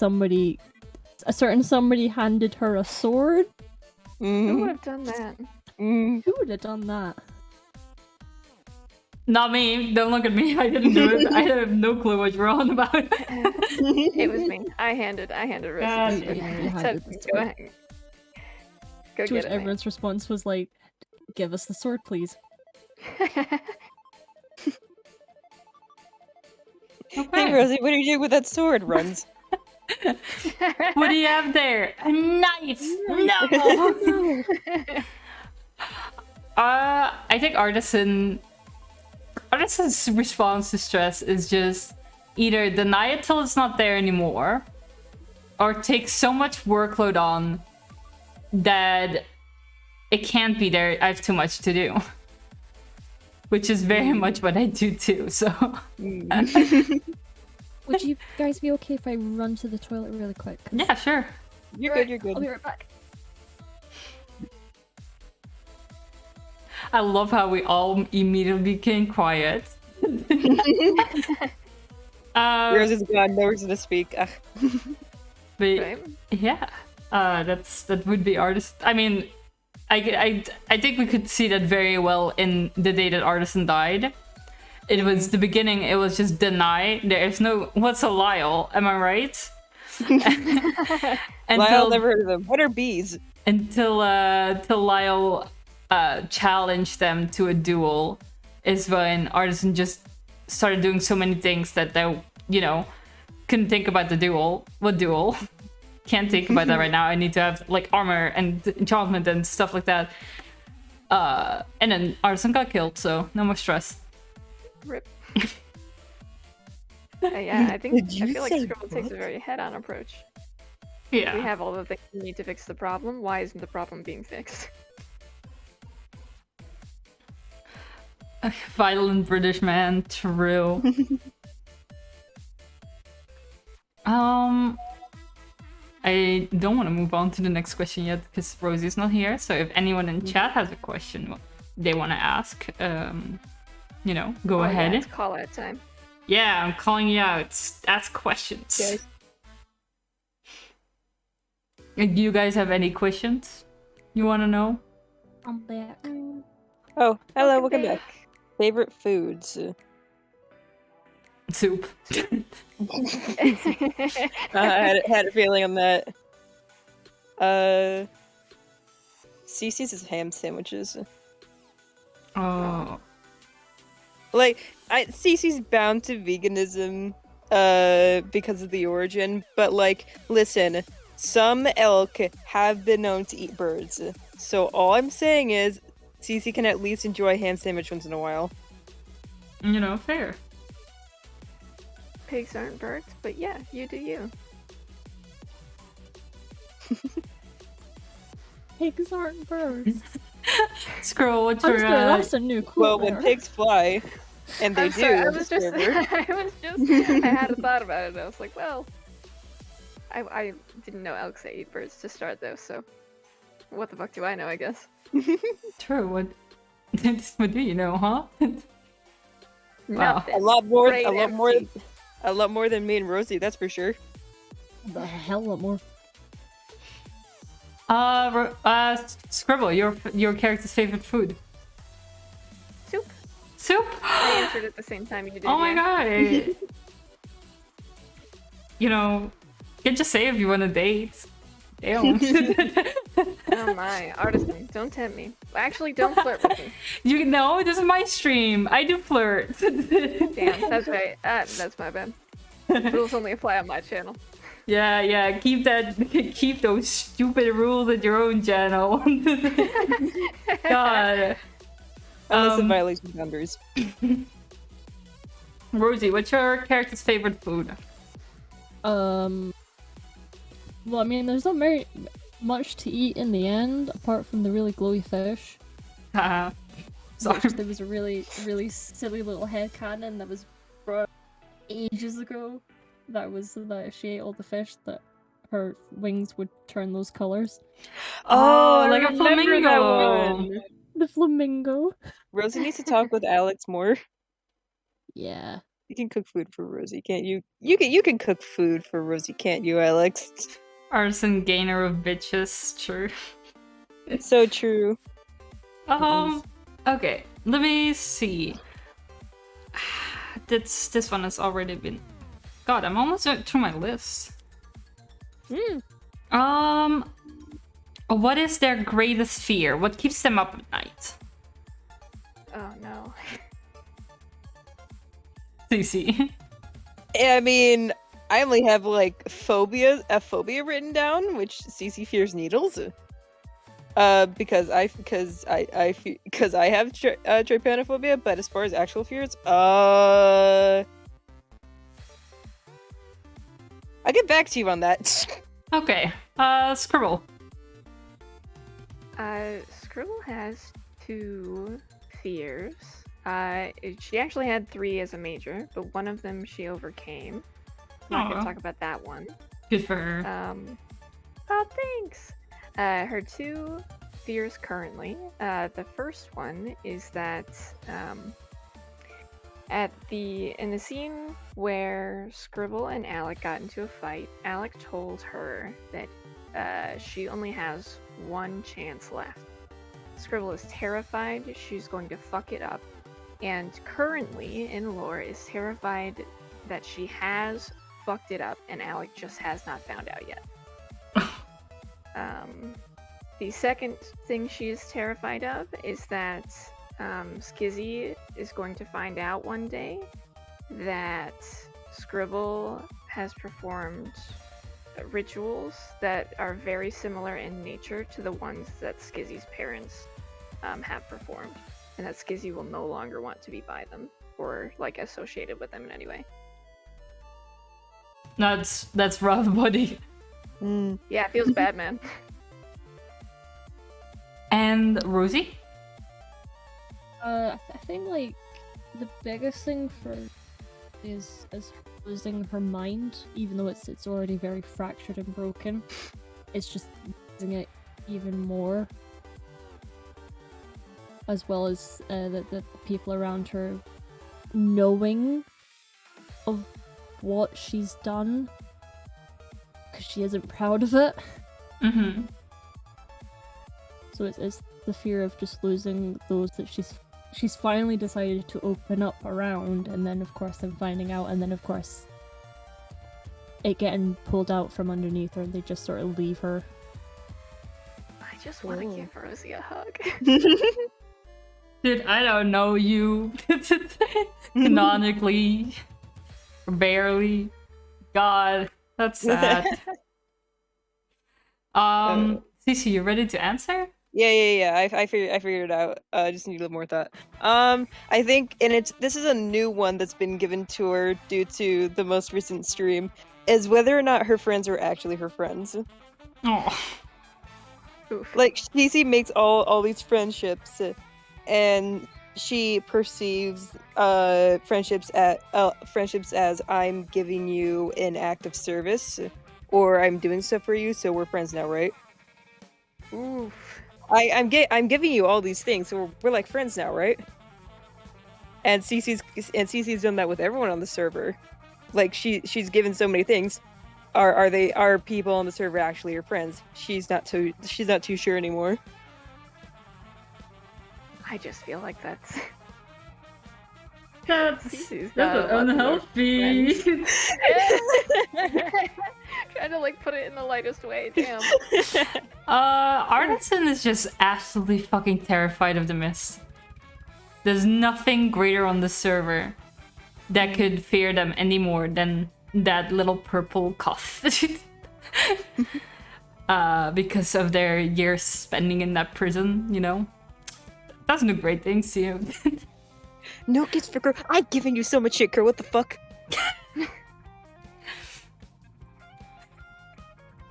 E: certain somebody handed her a sword.
D: Who would have done that?
E: Who would have done that?
B: Not me. Don't look at me. I didn't do it. I have no clue what you're on about.
D: It was me. I handed Rose
B: God,
D: the sword.
E: yeah, you
D: Said,
E: handed the
D: go
E: sword.
D: ahead. Go
E: To which
D: get it, man."
E: everyone's response was like, "Give us the sword, please."
C: Hey Rosie, what are you doing with that sword? Runs.
B: What do you have there? A knife! No! I think Artisan's response to stress is just either deny it till it's not there anymore, or take so much workload on that it can't be there. I have too much to do. Which is very much what I do too, so...
E: Would you guys be okay if I run to the toilet really quick? 'Cause-
B: Yeah, sure.
C: You're good, you're good.
E: I'll be right back.
B: I love how we all immediately became quiet.
C: Rosie's gone, no reason to speak. Ugh.
B: But
D: Right?
B: yeah, that would be artist. I mean, I think we could see that very well in the day that Artisan died. It was the beginning. It was just deny. There's no what's a Lyle? Am I right?
C: Lyle, never heard of them. What are bees?
B: Until Lyle challenged them to a duel, is when Artisan just started doing so many things that they couldn't think about the duel. What duel? Can't think about that right now. I need to have like armor and enchantment and stuff like that. And then Artisan got killed, so no more stress.
D: Rip. Yeah, I think
C: Did you
D: I feel like
C: say
D: Scribble takes a
C: what?
D: very head-on approach.
B: Yeah.
D: We have all the things we need to fix the problem. Why isn't the problem being fixed?
B: Violent British man, true. I don't want to move on to the next question yet because Rosie's not here. So if anyone in chat has a question, well, they want to ask, you know, go
D: Oh,
B: ahead.
D: Yeah, it's call out time.
B: Yeah, I'm calling you out. Ask questions.
C: Okay.
B: Do you guys have any questions you want to know?
E: I'm back.
C: Oh, hello, welcome
D: back.
C: back. Favorite foods?
B: Soup.
C: I had a feeling on that. Cece's is ham sandwiches.
B: Oh.
C: Like, Cece's bound to veganism, because of the origin, but like, listen, some elk have been known to eat birds. So all I'm saying is, Cece can at least enjoy ham sandwich once in a while.
B: You know, fair.
D: Pigs aren't birds, but yeah, you do you.
E: Pigs aren't birds.
B: Scroll, what's
E: Honestly,
B: your
E: that's a new quote.
C: Well, when
E: there.
C: pigs fly, and they
D: I'm
C: do,
D: sorry, I
C: as a
D: was just,
C: server.
D: I had a thought about it. And I was like, well, I didn't know elks that eat birds to start though, so what the fuck do I know? I guess.
B: True, what what do you know, huh? Wow.
D: Nothing.
C: A lot more,
D: Brain empty.
C: a lot more than me and Rosie, that's for sure.
E: The hell lot more.
B: Scribble, your character's favorite food.
D: Soup.
B: Soup?
D: I answered at the same time you did.
B: Oh my
D: yeah.
B: god. You know, you can just say if you want to date. Damn.
D: Oh my, artisan, don't tempt me. Actually, don't flirt with me.
B: You know, this is my stream. I do flirt.
D: Damn, that's right. That's my bad. Rules only apply on my channel.
B: Yeah, keep those stupid rules at your own channel. God.
C: Unless it violates the boundaries.
B: Rosie, what's your character's favorite food?
E: Well, I mean, there's not very much to eat in the end, apart from the really glowy fish.
B: Haha. Sorry.
E: Which there was a really, really silly little headcanon that was brought ages ago. That she ate all the fish, that her wings would turn those colors.
B: Oh,
C: I
B: like a
C: remember that
B: flamingo.
C: one.
E: The flamingo.
C: Rosie needs to talk with Alex more.
E: Yeah.
C: You can cook food for Rosie, can't you? You can cook food for Rosie, can't you, Alex?
B: Arson gainer of bitches, true.
C: It's so true.
B: Okay, let me see. This one has already been. God, I'm almost through my list. What is their greatest fear? What keeps them up at night?
D: Oh no.
B: CC.
C: I mean, I only have like a phobia written down, which Cece fears needles. Because I have trypanophobia, but as far as actual fears, I'll get back to you on that.
B: Okay, Scribble.
D: Scribble has 2 fears. She actually had 3 as a major, but one of them she overcame. I'm not
B: Aw.
D: gonna talk about that one.
B: Good for her.
D: Oh, thanks. Her 2 fears currently. The first one is that in the scene where Scribble and Alec got into a fight, Alec told her that she only has 1 chance left. Scribble is terrified she's going to fuck it up, and currently in lore is terrified that she has fucked it up and Alec just has not found out yet. The second thing she is terrified of is that Skizzy is going to find out one day that Scribble has performed rituals that are very similar in nature to the ones that Skizzy's parents have performed, and that Skizzy will no longer want to be by them or like associated with them in any way.
B: That's rough, buddy.
D: Yeah, it feels bad, man.
B: And Rosie?
E: I think like the biggest thing for is losing her mind, even though it's already very fractured and broken. It's just losing it even more. as well as the people around her knowing of what she's done, because she isn't proud of it.
B: Mm-hmm.
E: So it's the fear of just losing those that she's finally decided to open up around, and then of course them finding out, and then of course it getting pulled out from underneath her, and they just sort of leave her.
D: I just want to give Rosie a hug.
B: Dude, I don't know you. Canonically. Barely. God, that's sad. Cece, you ready to answer?
C: Yeah. I figured it out. I just need a little more thought. I think, and this is a new one that's been given to her due to the most recent stream, is whether or not her friends are actually her friends.
B: Oh.
D: Oof.
C: Like, Cece makes all these friendships, and she perceives friendships as I'm giving you an act of service, or I'm doing stuff for you, so we're friends now, right?
D: Oof.
C: I'm giving you all these things, so we're like friends now, right? And Cece's done that with everyone on the server. Like, she's given so many things. Are people on the server actually her friends? She's not too sure anymore.
D: I just feel like that's
B: That's
D: Cece's got
B: that's
D: a lot of
B: unhealthy.
D: trying to like put it in the lightest way. Damn.
B: Artisan is just absolutely fucking terrified of the mist. There's nothing greater on the server that could fear them any more than that little purple cuff. Because of their years spending in that prison, you know? That's no great things to you.
C: No gifts for Kerr. I've given you so much shit, Kerr. What the fuck?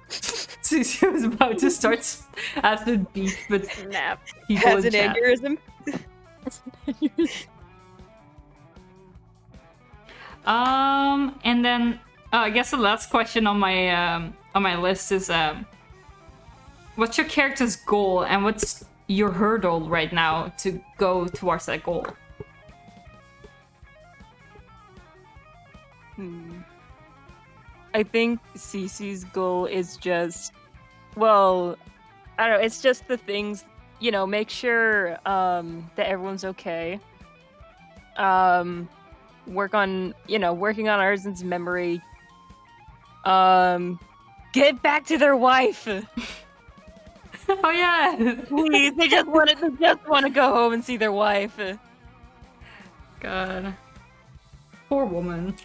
B: Susie was about to start acid beef with
D: Snap.
B: people
C: Has
B: in
C: an
B: chat.
C: aneurysm.
B: And then I guess the last question on my list is what's your character's goal and what's your hurdle right now to go towards that goal?
C: I think Cece's goal is just, well, I don't know, it's just the things, you know, make sure that everyone's okay. Working on Artisan's memory. Get back to their wife.
B: Oh yeah.
C: Please, they just want to go home and see their wife.
B: God. Poor woman.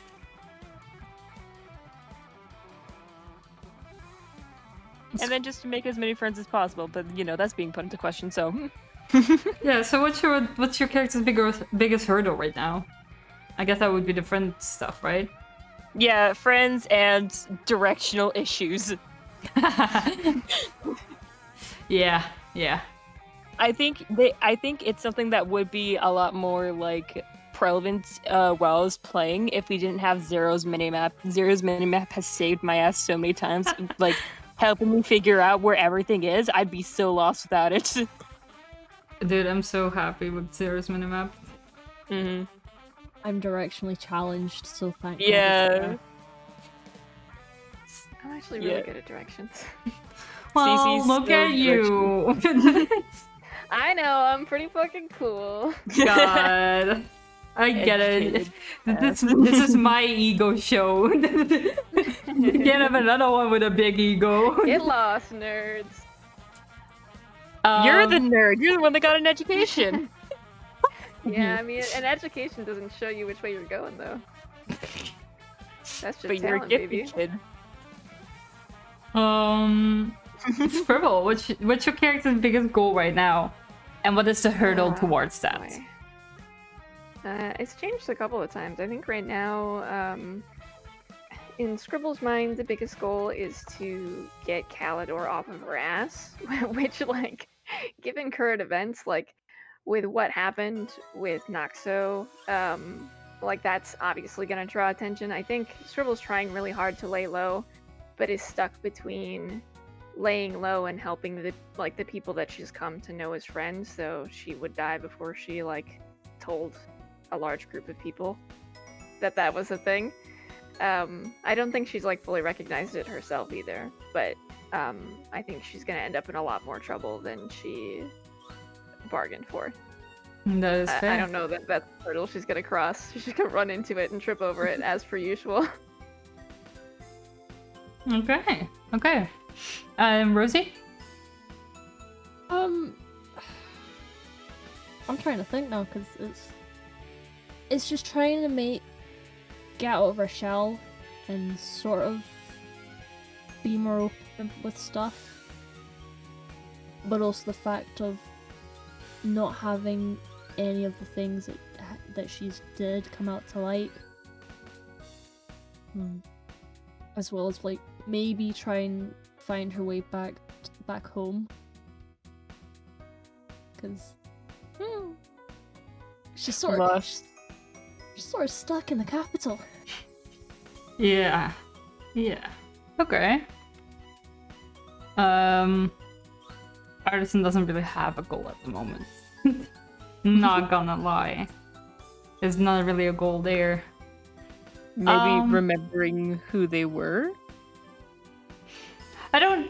C: And then just to make as many friends as possible, but you know, that's being put into question, so
B: Yeah, so what's your character's biggest hurdle right now? I guess that would be the friend stuff, right?
C: yeah, friends and directional issues.
B: Yeah.
C: I think it's something that would be a lot more like prevalent while I was playing if we didn't have Zero's minimap. Zero's minimap has saved my ass so many times, like helping me figure out where everything is. I'd be so lost without it.
B: Dude, I'm so happy with Zero's minimap.
C: Mm-hmm.
E: I'm directionally challenged, so thank God it's
C: Yeah.
E: there.
D: I'm actually really
C: Yeah.
D: good at directions.
B: Well,
C: Cece's
B: look
C: still
B: at you.
D: I know, I'm pretty fucking cool.
B: God. I get it. This is my ego show. You can't have another one with a big ego.
D: Get lost, nerds.
C: You're the nerd. You're the one that got an education.
D: Yeah, I mean, an education doesn't show you which way you're going, though. That's just
C: But you're a
D: talent,
C: gifted
D: baby.
C: kid.
B: Scribble, what's your character's biggest goal right now? And what is the hurdle towards that?
D: Boy. It's changed a couple of times. I think right now, in Scribble's mind, the biggest goal is to get Calidor off of her ass, which, like, given current events, like, with what happened with Noxo, like, that's obviously going to draw attention. I think Scribble's trying really hard to lay low, but is stuck between laying low and helping the people that she's come to know as friends, so she would die before she told a large group of people that was a thing. I don't think she's fully recognized it herself either, but I think she's gonna end up in a lot more trouble than she bargained for.
B: That is fair.
D: I don't know that that's the hurdle she's gonna cross. She's just gonna run into it and trip over it as per usual.
B: Okay. Rosie?
E: I'm trying to think now because it's just trying to get out of her shell and sort of be more open with stuff, but also the fact of not having any of the things that she's did come out to light, as well as maybe try and find her way back home, because she's sort of stuck in the capital.
B: Yeah. Okay. Artisan doesn't really have a goal at the moment. Not gonna lie. There's not really a goal there.
C: Maybe remembering who they were?
B: I don't...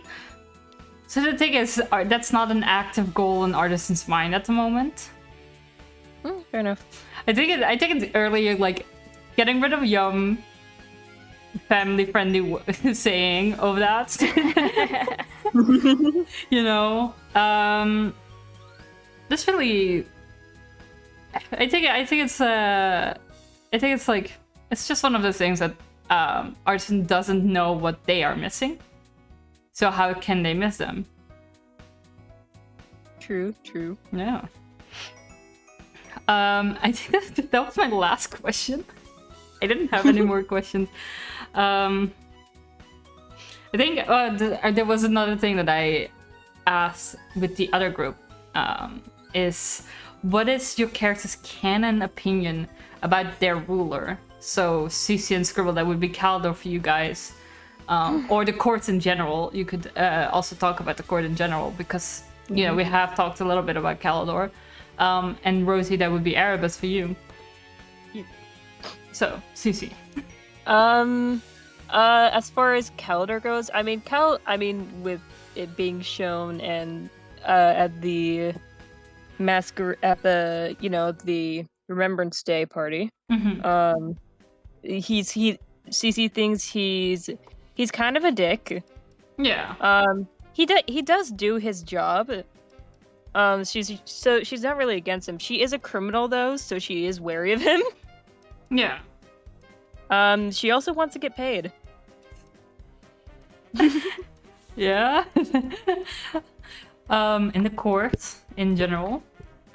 B: So the thing is, that's not an active goal in Artisan's mind at the moment.
C: Fair enough.
B: I think it's earlier, getting rid of Yum, family-friendly saying of that. You know? This really... I think it's just one of those things that Artisan doesn't know what they are missing. So how can they miss them?
C: True.
B: Yeah. I think that was my last question. I didn't have any more questions. I think there was another thing that I asked with the other group. Is what is your character's canon opinion about their ruler? So Cece and Scribble, that would be Caldor for you guys. Or the courts in general. You could also talk about the court in general, because you know we have talked a little bit about Caldor. And Rosie, that would be Erebus for you. So, Cece.
C: As far as Caldor goes, with it being shown and at the the Remembrance Day party, Cece thinks he's kind of a dick.
B: Yeah.
C: He does do his job. She's not really against him. She is a criminal though, so she is wary of him.
B: Yeah.
C: She also wants to get paid.
B: Yeah. In the court in general.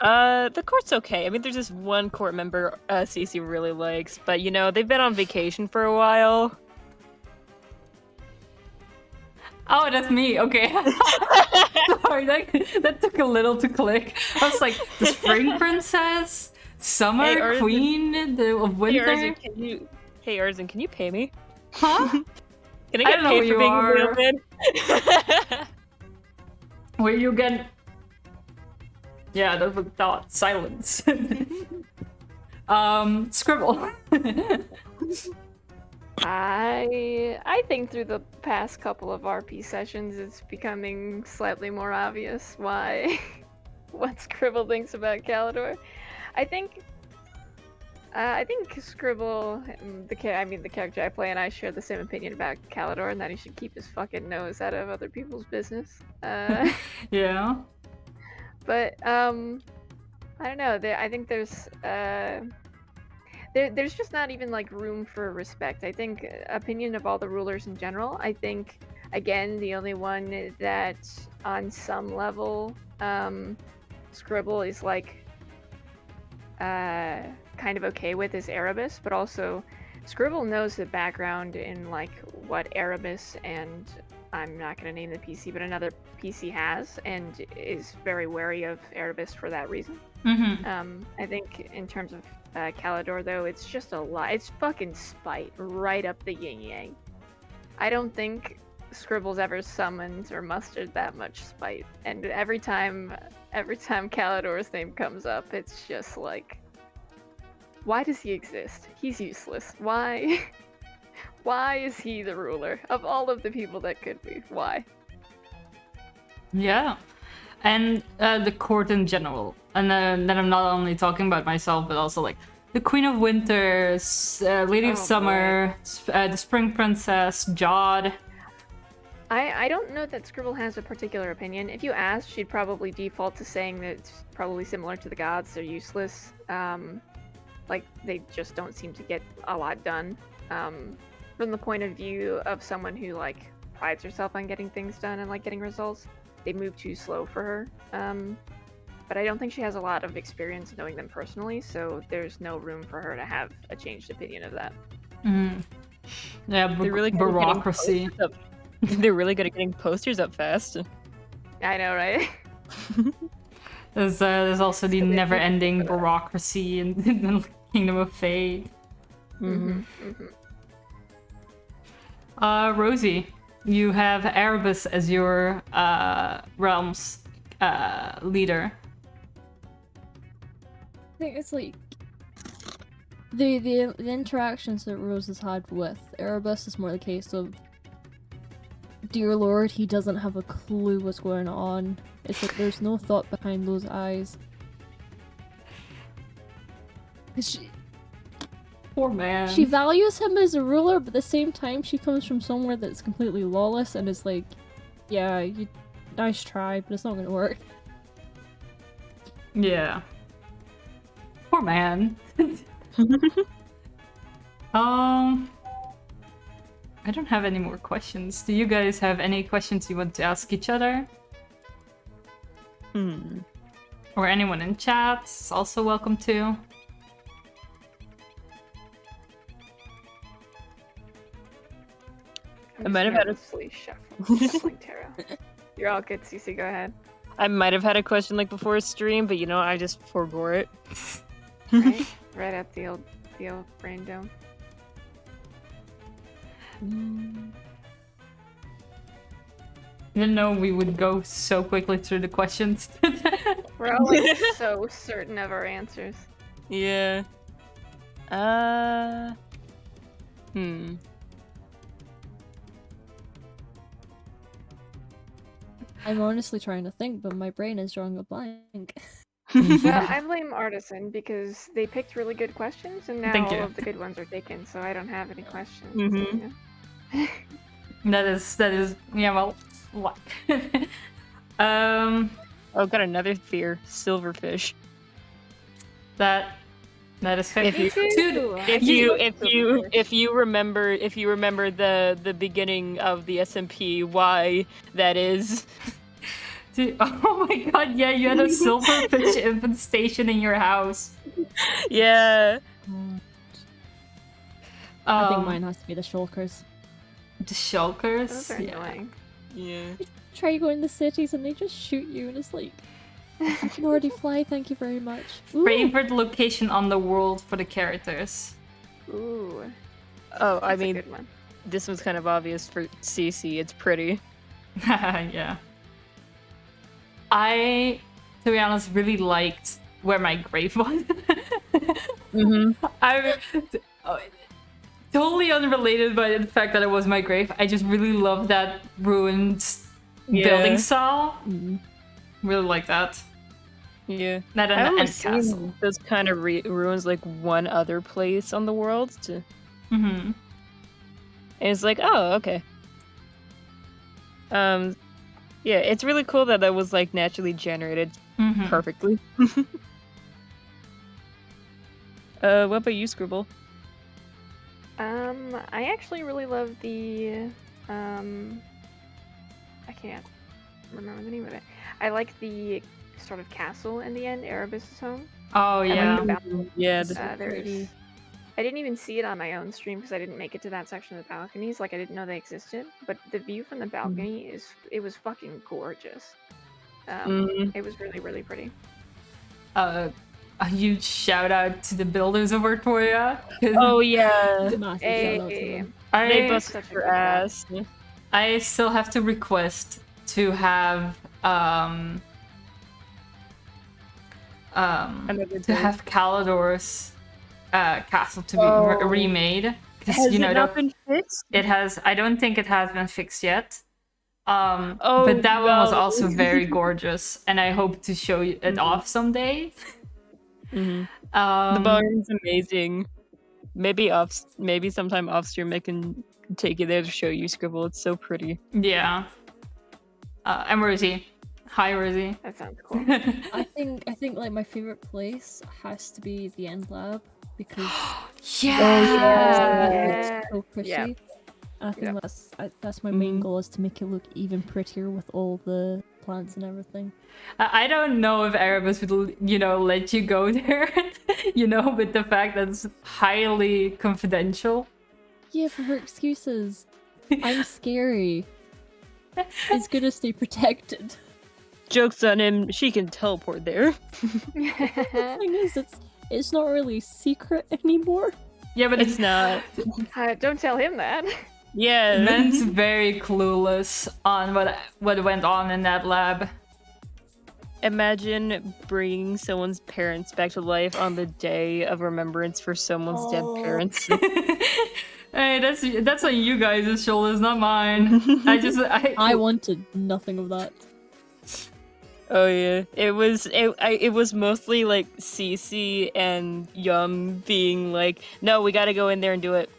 C: The court's okay. I mean, there's this one court member Cece really likes, but they've been on vacation for a while.
B: Oh, that's me. Okay. Sorry, that took a little to click. I was like, the Spring Princess, Summer Queen of Winter.
C: Hey, Arzen, can you pay me?
B: Huh?
C: Can I get paid for being a real man?
B: Where you get... Yeah, that was thought. Silence. Scribble.
D: I think through the past couple of RP sessions, it's becoming slightly more obvious what Scribble thinks about Caldor. I think Scribble, the character I play, and I share the same opinion about Caldor, and that he should keep his fucking nose out of other people's business.
B: Yeah.
D: But I don't know. I think there's just not even room for respect. I think opinion of all the rulers in general. I think again the only one that on some level Scribble is kind of okay with is Erebus, but also Scribble knows the background in what Erebus and I'm not going to name the PC, but another PC has, and is very wary of Erebus for that reason.
B: Mm-hmm.
D: I think in terms of Caldor, though, it's just a lot. It's fucking spite right up the yin yang. I don't think Scribble's ever summoned or mustered that much spite. And every time Calidor's name comes up, it's just like, why does he exist? He's useless. Why? Why is he the ruler of all of the people that could be? Why?
B: Yeah. And the court in general. And then I'm not only talking about myself, but also like the Queen of Winter, Lady of
D: Oh,
B: Summer, the Spring Princess, Jod.
D: I don't know that Scribble has a particular opinion. If you ask, she'd probably default to saying that it's probably similar to the gods. They're useless. Like, they just don't seem to get a lot done. From the point of view of someone who, like, prides herself on getting things done and, like, getting results, they move too slow for her. But I don't think she has a lot of experience knowing them personally, so there's no room for her to have a changed opinion of that.
B: Mm. Yeah,
C: They're really good at getting
B: bureaucracy.
C: posters up- They're really good at getting posters up fast.
D: I know, right?
B: There's also the
D: So they
B: never-ending
D: think of that.
B: bureaucracy in the Kingdom of Fate.
C: Mm-hmm.
B: Rosie, you have Erebus as your realm's leader.
E: I think it's like the interactions that Rose has had with Erebus is more the case of, dear Lord, he doesn't have a clue what's going on. It's like there's no thought behind those eyes. 'Cause
B: Poor man.
E: she values him as a ruler, but at the same time she comes from somewhere that's completely lawless and is like, yeah, you nice try, but it's not gonna work.
B: Yeah. Poor man. I don't have any more questions. Do you guys have any questions you want to ask each other? Or anyone in chat is also welcome to.
C: I might have had a-
D: shuffling tarot. You're all good, Cece. Go ahead.
C: I might have had a question like before stream, but you know, I just forbore it.
D: Right, right at the old brain dome.
B: Didn't know we would go so quickly through the questions.
D: We're all like so certain of our answers.
C: Yeah.
E: I'm honestly trying to think, but my brain is drawing a blank.
D: Well, I blame Artisan because they picked really good questions, and now
B: Thank
D: all
B: you.
D: of the good ones are taken, so I don't have any questions.
C: Mhm.
B: That is yeah, well, what?
C: Oh, got another fear. Silverfish.
B: that is fair.
C: If you-
B: Dude,
C: If you remember the beginning of the SMP, why that is.
B: dude, oh my god, yeah, you had a silverfish infestation in your house.
C: Yeah.
E: I think mine has to be the shulkers.
B: The
D: Those
B: shulkers.
D: are
B: Yeah.
D: annoying.
C: Yeah.
E: Try going to cities and they just shoot you and it's like, I can already fly, thank you very much. Ooh.
B: Favorite location on the world for the characters.
D: Ooh,
C: Oh, I
D: that's a
C: mean,
D: good one.
C: this one's kind of obvious for Cece. It's pretty.
B: Yeah. I, to be honest, really liked where my grave was.
C: Mm-hmm.
B: I totally unrelated by the fact that it was my grave. I just really love that ruined building style. Really like that.
C: Yeah.
B: That
C: I've
B: and the
C: only
B: end
C: seen
B: castle.
C: those kind of ruins like one other place on the world,
B: Mm-hmm.
C: and it's like, oh, okay. Yeah, it's really cool that that was like naturally generated
B: Mm-hmm.
C: perfectly. What about you, Scribble?
D: I actually really love the I can't remember the name of it. I like the sort of castle in the end, Erebus' home.
B: Oh
D: like
B: yeah.
D: the balcony.
C: Yeah,
D: There's I didn't even see it on my own stream because I didn't make it to that section of the balconies. Like I didn't know they existed. But the view from the balcony it was fucking gorgeous. It was really, really pretty.
B: A huge shout out to the builders of Artoria. 'Cause
C: oh yeah,
E: Massive shout out to
D: Hey,
E: them.
C: they
B: I
C: busted
D: Such a
C: your
D: good job.
C: ass.
B: I still have to request to have
C: Another
B: to have Calidor's castle to be remade, because
C: Has
B: you know
C: it not been fixed?
B: it has. I don't think it has been fixed yet.
C: Oh,
B: but that one was
C: no.
B: also very gorgeous, and I hope to show you it off someday.
C: The barn's amazing. Maybe sometime off stream I can take you there to show you Scribble. It's so pretty.
B: Yeah. And Rosie. Hi, Rosie.
D: That sounds cool.
E: I think like my favorite place has to be the End Lab because
B: Yeah.
E: it's so pretty.
D: Yeah.
E: And I think that's my
C: Mm-hmm.
E: main goal, is to make it look even prettier with all the plants and everything.
B: I don't know if Erebus would, let you go there, with the fact that it's highly confidential.
E: Yeah, for her excuses. I'm scary. It's gonna stay protected.
C: Joke's on him. She can teleport there.
E: The thing is, it's not really secret anymore.
B: Yeah, but
C: It's not.
D: Don't tell him that.
C: Yeah.
B: Ben's very clueless on what went on in that lab.
C: Imagine bringing someone's parents back to life on the day of remembrance for someone's dead parents.
B: Hey, that's on you guys' shoulders, not mine.
E: I wanted nothing of that.
C: Oh yeah, it was mostly like Cece and Yum being like, "No, we got to go in there and do it."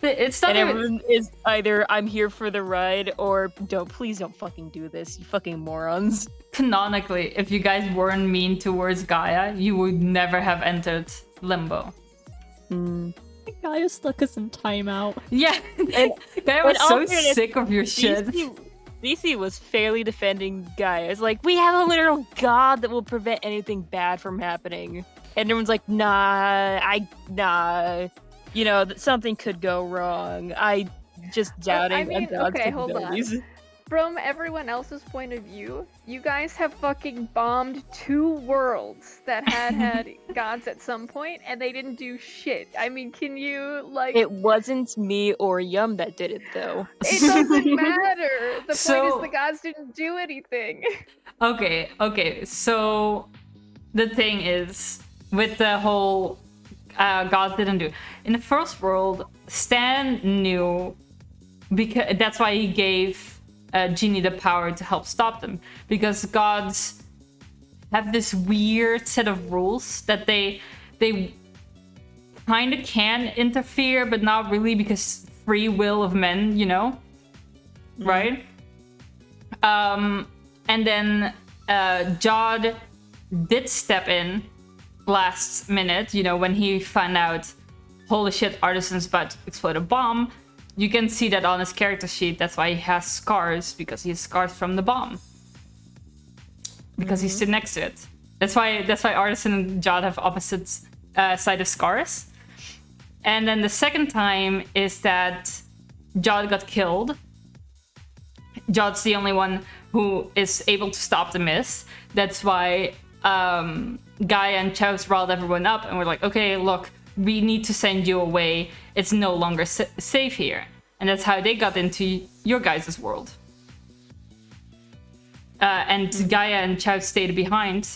B: It's not
C: And
B: even,
C: everyone is either "I'm here for the ride" or please don't fucking do this, you fucking morons."
B: canonically, if you guys weren't mean towards Gaia, you would never have entered Limbo.
E: Gaia stuck us in timeout.
B: Yeah, Gaia was
C: in all
B: so
C: fairness,
B: sick of your shit.
C: Cece was fairly defending Gaia. It's like, we have a literal god that will prevent anything bad from happening. And everyone's like, nah. That something could go wrong. I just doubting a god's
D: okay, hold on.
C: capabilities.
D: From everyone else's point of view, you guys have fucking bombed 2 worlds that had gods at some point, and they didn't do shit. I mean, can you, like...
C: It wasn't me or Yum that did it, though.
D: It doesn't matter! The point
B: So-
D: is the gods didn't do anything.
B: Okay, so the thing is, with the whole gods didn't do. In the first world, Stan knew, because that's why he gave Genie the power to help stop them, because gods have this weird set of rules that they kind of can interfere, but not really, because free will of men, right? And then Jod did step in last minute, when he found out, holy shit, Artisan's about to explode a bomb. You can see that on his character sheet. That's why he has scars, because he has scars from the bomb. Because he's sitting next to it. That's why Artisan and Jod have opposite side of scars. And then the second time is that Jod got killed. Jod's the only one who is able to stop the mist. That's why Gaia and Chaos riled everyone up, and we're like, okay, look, we need to send you away. It's no longer safe here. And that's how they got into your guys' world. And Gaia and Chow stayed behind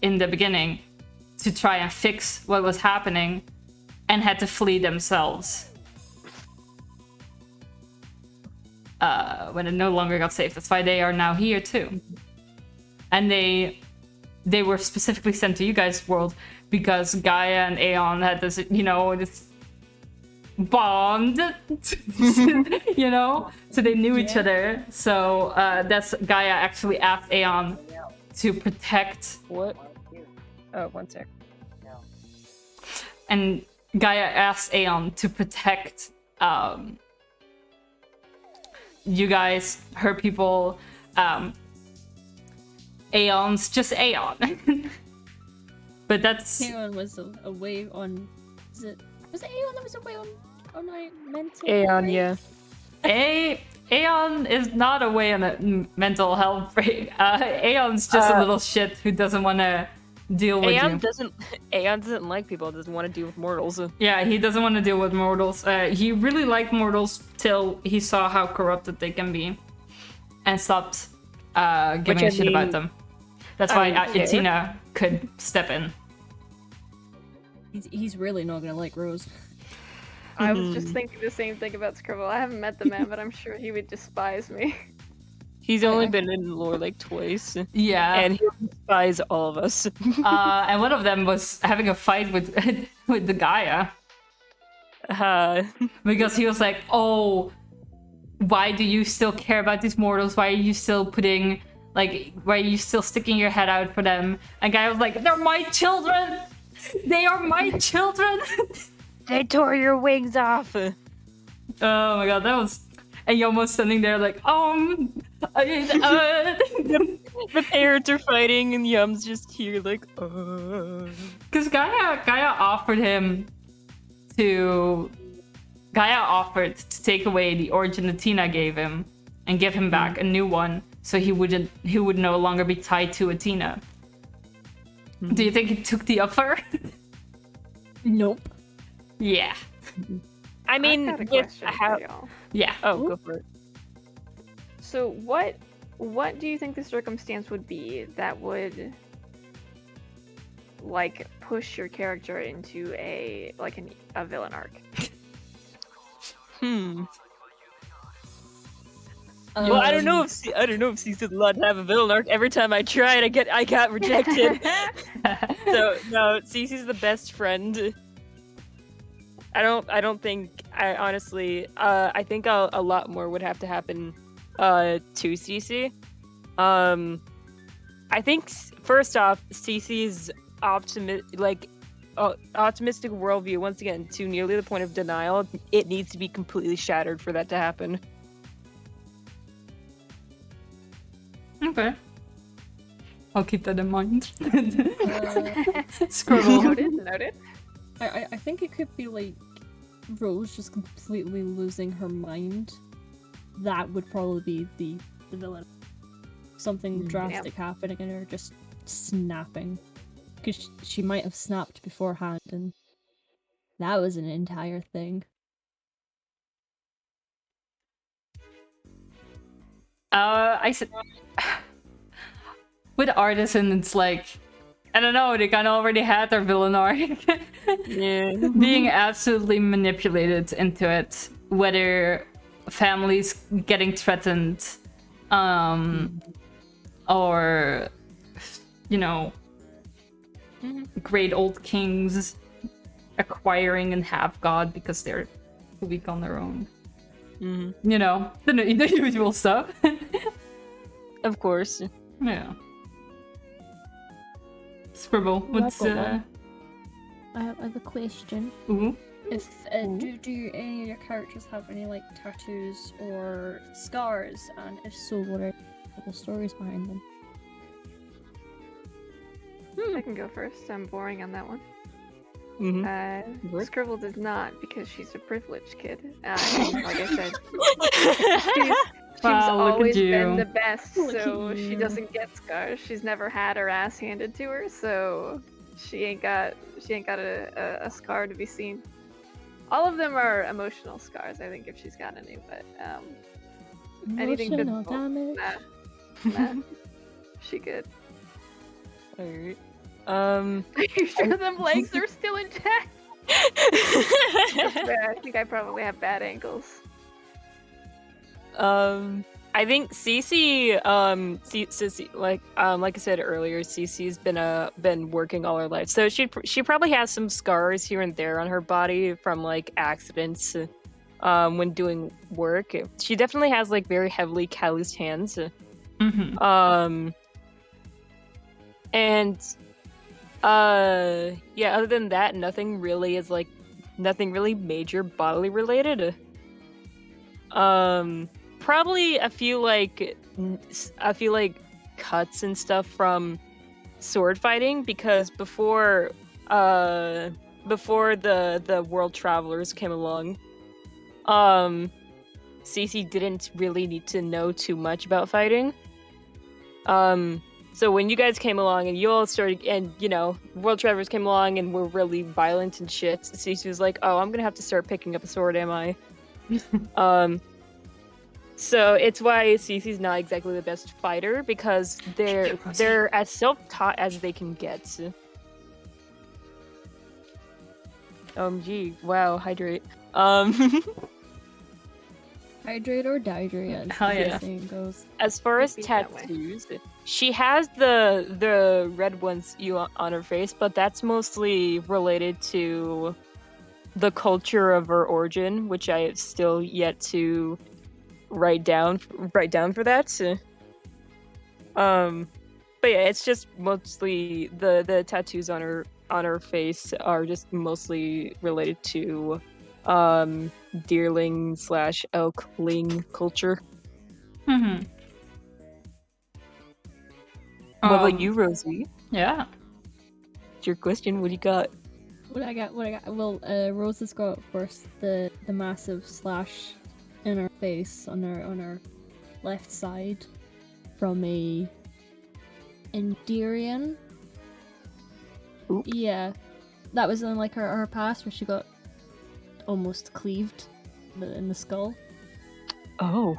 B: in the beginning to try and fix what was happening, and had to flee themselves when it no longer got safe. That's why they are now here too. And they were specifically sent to you guys' world because Gaia and Aeon had this, this bond, so they knew each other. So that's Gaia actually asked Aeon to protect.
C: What? Oh, one sec.
B: And Gaia asked Aeon to protect you guys, her people. Aeon's just Aeon. But that's...
E: Aeon was away on... Was it Aeon that was away on a mental...
C: Aeon,
E: break?
C: yeah.
B: Aeon is not away on a mental health break. Aeon's just a little shit who doesn't want to deal with
C: Aeon
B: you.
C: doesn't like people. Doesn't want to deal with mortals.
B: Yeah, he doesn't want to deal with mortals. He really liked mortals till he saw how corrupted they can be, and stopped giving
C: I
B: a shit about
C: mean,
B: them. That's why
C: fair.
B: Itina could step in.
E: He's really not gonna like Rose.
D: I was just thinking the same thing about Scribble. I haven't met the man, but I'm sure he would despise me.
C: He's only been in lore like twice,
B: Yeah,
C: and he despises all of us.
B: and one of them was having a fight with with the Gaia because he was like, "Oh, why do you still care about these mortals? Why are you still putting why are you still sticking your head out for them?" And Gaia was like, "They're my children. They are my children."
C: They tore your wings off.
B: Oh my god, that was. And Yomo's standing there like,
C: The parents are fighting, and Yum's just here like,
B: Because Gaia offered to take away the origin that Tina gave him and give him back a new one, so he would no longer be tied to Athena. Do you think he took the offer?
E: Nope.
B: Yeah.
C: I mean,
D: I've got a
C: with
D: question
C: how.
D: for y'all.
B: Yeah.
C: Oh, go for it.
D: So what do you think the circumstance would be that would like push your character into a villain arc?
C: Well, I don't know if Cease's allowed to have a villain arc. Every time I tried, I got rejected. So no, Cece's the best friend. I honestly, I think a lot more would have to happen to Cece. I think first off, Cece's optimistic worldview, once again, to nearly the point of denial, it needs to be completely shattered for that to happen.
B: Okay. I'll keep that in mind. Scribble.
D: Noted.
E: I think it could be like Rose just completely losing her mind. That would probably be the villain. Something drastic happening and her just snapping. Because she might have snapped beforehand, and that was an entire thing.
B: I said with Artisan, it's like I don't know. They kind of already had their villain arc,
C: Yeah.
B: being absolutely manipulated into it. Whether families getting threatened, or great old kings acquiring and half god because they're weak on their own. The usual stuff.
C: Of course.
B: Yeah. Scribble, what's
E: I have a question.
B: Ooh.
E: If do any of your characters have any like tattoos or scars, and if so, what are the stories behind them?
D: I can go first. I'm boring on that one.
C: What?
D: Scribble does not, because she's a privileged kid. Like I said, she's
B: Wow, look at
D: always been
B: you.
D: the best,
E: Look at
D: so she
E: you.
D: doesn't get scars. She's never had her ass handed to her, so she ain't got a scar to be seen. All of them are emotional scars, I think, if she's got any, but anything
E: Emotional
D: physical,
E: damage.
D: nah, she good.
C: Alright.
D: Are you sure them legs are still intact? I think I probably have bad ankles.
C: I think Cece, like I said earlier, Cece's been working all her life, so she probably has some scars here and there on her body from like accidents, when doing work. She definitely has like very heavily calloused hands. And yeah, other than that, nothing really major bodily related. Probably a few like cuts and stuff from sword fighting, because before the world travelers came along, Cece didn't really need to know too much about fighting. So when you guys came along and you all started, and World Travelers came along and were really violent and shit, Cece was like, "Oh, I'm gonna have to start picking up a sword, am I?" So it's why Cece's not exactly the best fighter, because they're as self-taught as they can get. Gee, wow, hydrate.
E: Hydrate or dihydrate, as
B: Hell yeah.
E: the saying goes.
C: As far as
D: Could be that way.
C: tattoos, she has the red ones on her face, but that's mostly related to the culture of her origin, which I have still yet to write down for that. But yeah, it's just mostly the tattoos on her face are just mostly related to deerling / elkling culture.
B: Mm-hmm.
C: What about you, Rosie?
B: Yeah.
C: It's your question. What do you got?
E: What I got? Well, Rose has got, of course, the massive slash in her face on her left side from a Endirian.
C: Oop.
E: Yeah, that was in like her past where she got almost cleaved in the skull.
C: Oh.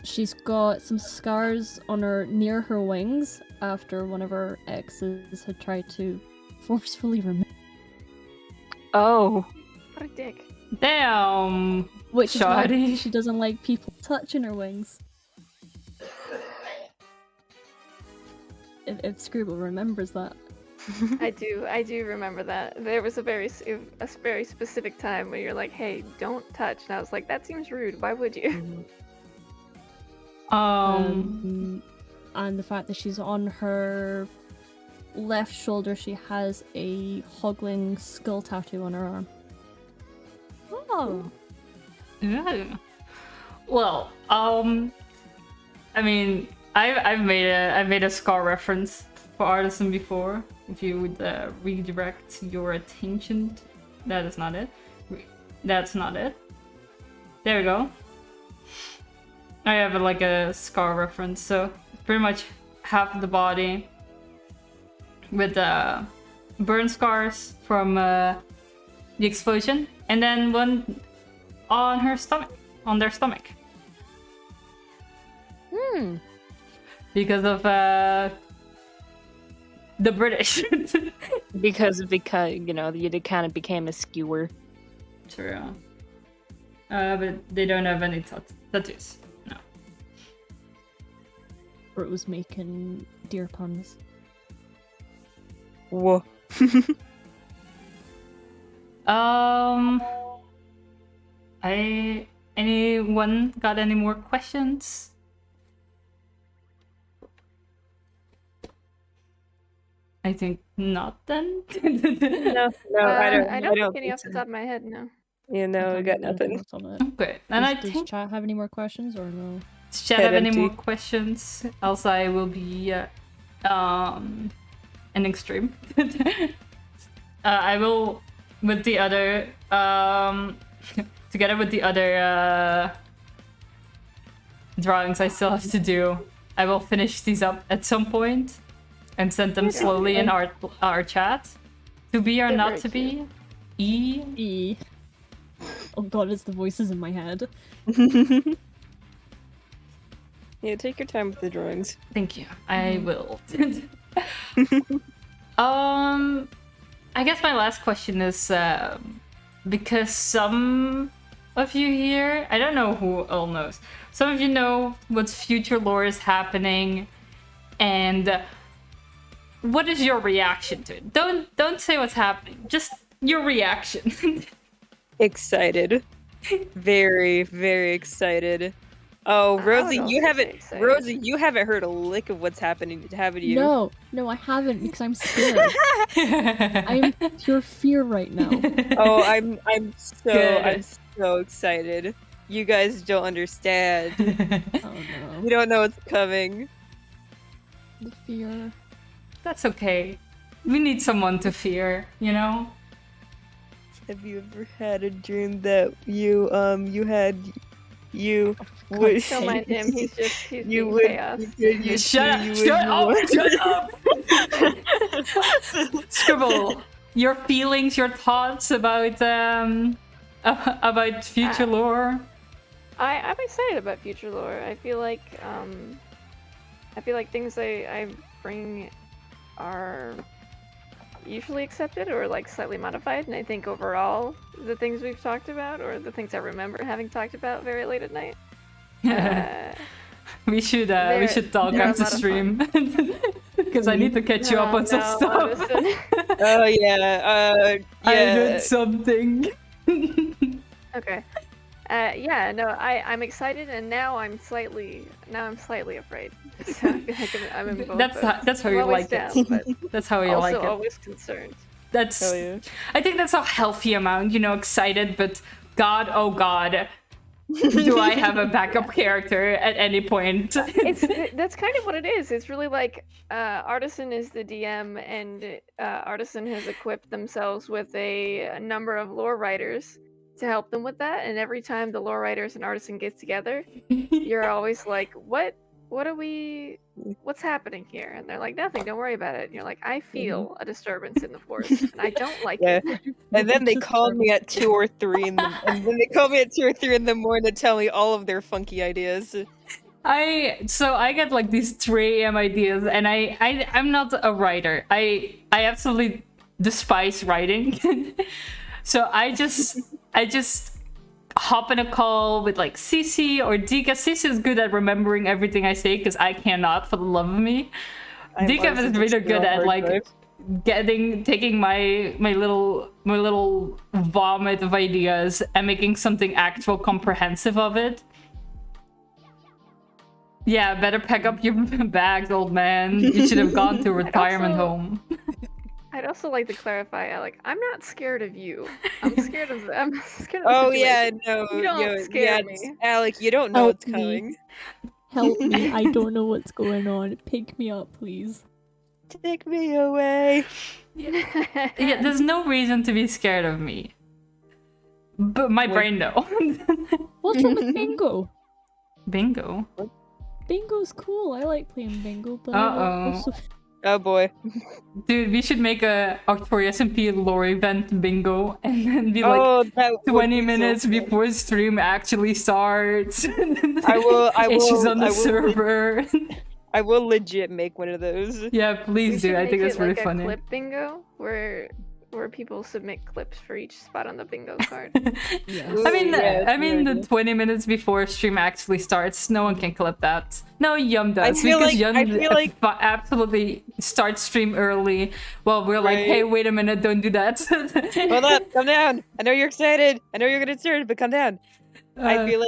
E: She's got some scars on her near her wings after one of her exes had tried to forcefully remove.
C: Oh.
D: What a dick.
B: Damn.
E: Which is why
B: Shoddy.
E: she doesn't like people touching her wings. If Scribble remembers that.
D: I do remember that. There was a very specific time where you're like, "Hey, don't touch," and I was like, "That seems rude. Why would you?"
E: And the fact that she's on her left shoulder, she has a Hogling skull tattoo on her arm.
B: Oh. Yeah. Well, I mean, I've made a Scar reference for Artisan before. If you would redirect your attention, that is not it. That's not it. There we go. I have like a Scar reference, so pretty much half the body with burn scars from the explosion, and then one on her stomach, on their stomach. Because of the British.
C: Because you kind of became a skewer.
B: True. But they don't have any tattoos. No.
E: Or it was making deer puns.
C: Whoa.
B: Anyone got any more questions? I think not then.
C: No, I don't.
D: I don't think any
C: think
D: off the
C: so.
D: top of my head. No.
C: Yeah, no, I got nothing.
B: Okay, and I
E: Does
B: think
E: chat have any more questions or no?
B: does chat
C: Head
B: have any
C: empty.
B: more questions? Else I will be ending stream. I will with the other together with the other drawings I still have to do. I will finish these up at some point and send them slowly in our chat. To be or
D: They're
B: not
D: very
B: to be. E.
E: E. Oh god, it's the voices in my head.
C: Yeah, take your time with the drawings.
B: Thank you. I will. I guess my last question is because some of you here, I don't know who all knows. Some of you know what future lore is happening, and what is your reaction to it? Don't say what's happening. Just your reaction.
C: Excited. Very, very excited. Oh,
D: I
C: Rosie,
D: would
C: you
D: also
C: haven't.
D: say excited.
C: Rosie, you haven't heard a lick of what's happening, haven't you?
E: No, I haven't because I'm scared. I'm pure fear right now.
C: Oh, I'm
B: Good.
C: so excited. You guys don't understand.
E: Oh no.
C: You don't know what's coming.
E: The fear.
B: That's okay. We need someone to fear, you know?
C: Have you ever had a dream that you had You would.
D: Don't mind him. He's
C: You
D: being
C: would.
D: chaos.
B: Shut up! Scribble, your feelings, your thoughts about future lore.
D: I'm excited about future lore. I feel like things I bring are usually accepted or like slightly modified, and I think overall the things we've talked about, or the things I remember having talked about very late at night,
B: we should talk
D: they're a
B: after
D: lot of
B: stream because I need to catch you up on some stuff.
D: Addison.
C: Oh yeah.
B: I
C: Yeah.
B: read something.
D: Okay. Yeah, no, I'm excited, and now I'm slightly afraid. So I feel like I'm in both boats.
B: That's how
D: I'm
B: you
D: always
B: like it.
D: down, but
B: That's how you
D: also
B: like it.
D: always concerned.
B: That's.
C: Hell yeah.
B: I think that's a healthy amount. Excited, but God, oh God, do I have a backup character at any point?
D: That's kind of what it is. It's really like Artisan is the DM, and Artisan has equipped themselves with a number of lore writers to help them with that. And every time the lore writers and Artisan get together, you're always like, what's happening here? And they're like, nothing, don't worry about it. And you're like, I feel a disturbance in the force, and I don't like
C: Yeah.
D: it.
C: And then they called me at 2 or 3 in the morning to tell me all of their funky ideas.
B: I get like these 3 AM ideas, and I'm not a writer. I absolutely despise writing. So I just hop in a call with like Cece or Dika. Cece is good at remembering everything I say because I cannot, for the love of me. Dika is really good at like taking my little vomit of ideas and making something actual comprehensive of it. Yeah, better pack up your bags, old man. You should have gone to a retirement home.
D: I'd also like to clarify, Alec, I'm not scared of you. I'm scared of the
C: Oh
D: situation.
C: yeah, no.
D: You don't scare me.
C: Alec, you don't know
E: Help
C: what's
E: me.
C: coming.
E: Help me, I don't know what's going on. Pick me up, please.
C: Take me away.
B: Yeah, there's no reason to be scared of me. But my brain, no.
E: What's wrong with bingo?
B: Bingo.
E: Bingo's cool. I like playing bingo, but
B: Uh-oh.
E: also
C: Oh boy.
B: Dude, we should make a Arctorias SMP lore event bingo and then be like
C: that would
B: 20
C: be so
B: minutes
C: fun.
B: before stream actually starts.
C: I will
B: Issues on the
C: I will-
B: server.
C: I will legit make one of those.
B: Yeah,
D: We
B: please
D: should
B: do. I
D: make
B: think that's
D: it
B: really
D: like
B: funny.
D: a clip bingo where people submit clips for each spot on the bingo card.
E: yes.
C: Ooh,
B: I mean,
C: yeah,
B: I mean, the
C: yeah.
B: 20 minutes before stream actually starts, no one can clip that. No, Yum
C: I
B: does
C: feel
B: because
C: like-
B: Yum
C: I feel like-
B: absolutely starts stream early. Well, we're like,
C: Right.
B: hey, wait a minute, don't do that.
C: Hold up, calm down. I know you're excited. I know you're gonna start, but calm down. I
B: Uh,
C: feel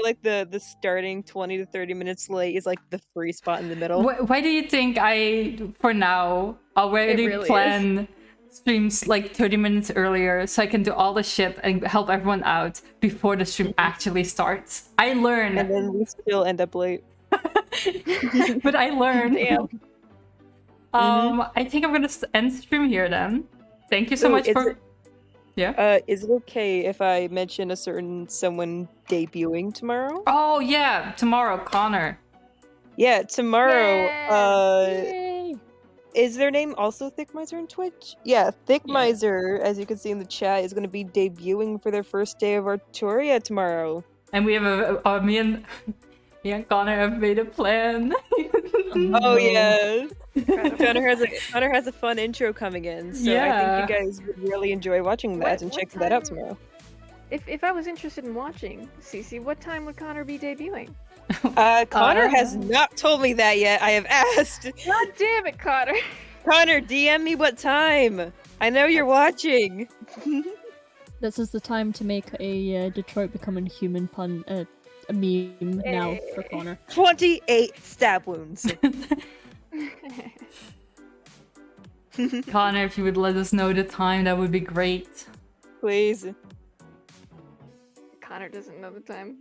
C: like the starting 20 to 30 minutes late is like the free spot in the middle.
B: Why do you think I, for now, already
D: really
B: plan streams like 30 minutes earlier so I can do all the shit and help everyone out before the stream actually starts? I learn,
C: And then we still end up late.
B: but I learn.
D: Damn.
B: I think I'm gonna end stream here then. Thank you so
C: Ooh,
B: much
C: is
B: for.
C: it-
B: Yeah.
C: Is it okay if I mention a certain someone debuting tomorrow?
B: Oh yeah, tomorrow, Connor.
C: Yeah, tomorrow.
E: Yay!
C: Is their name also Thick Miser on Twitch? Yeah, Thick Miser, as you can see in the chat, is going to be debuting for their first day of Artoria tomorrow.
B: And we have me and Connor have made a plan.
C: Oh yeah, Connor has a fun intro coming in, so I think you guys would really enjoy watching that and
D: What
C: checking that out
D: time-
C: tomorrow.
D: If I was interested in watching, Cece, what time would Connor be debuting?
C: Connor has not told me that yet. I have asked.
D: God damn it, Connor!
C: Connor, DM me what time. I know you're watching.
E: This is the time to make a Detroit Becoming Human pun, a meme now for Connor.
C: 28 stab wounds.
B: Connor, if you would let us know the time, that would be great.
C: Please.
D: Connor doesn't know the time.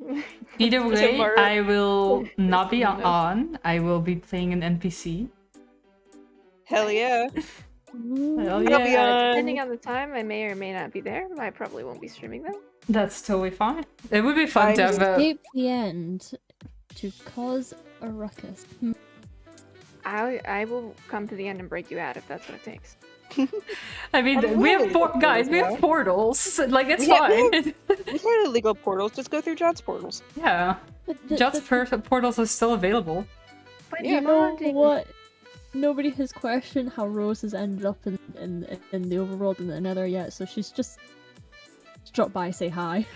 B: Either way,
C: Tomorrow.
B: I will not be
D: Tomorrow.
B: on. I will be playing an NPC.
C: Hell yeah.
B: Hell
C: I'll be
B: yeah.
C: on.
D: Depending on the time, I may or may not be there. I probably won't be streaming them.
B: That's totally fine. It would be fun to have a...
E: Escape the end to cause a ruckus.
D: I will come to the end and break you out if that's what it takes.
B: I mean,
C: I mean,
B: we
C: we
B: have
C: have legal
B: guys, we have
C: portals
B: portals. Like, it's
C: We have-
B: fine.
C: We had illegal portals. Just go through John's portals.
B: Yeah. Just portals are still available.
D: But
C: Yeah.
E: You know
D: Monty-
E: what? Nobody has questioned how Rose has ended up in the overworld and the Nether yet, so she's just drop by, say hi.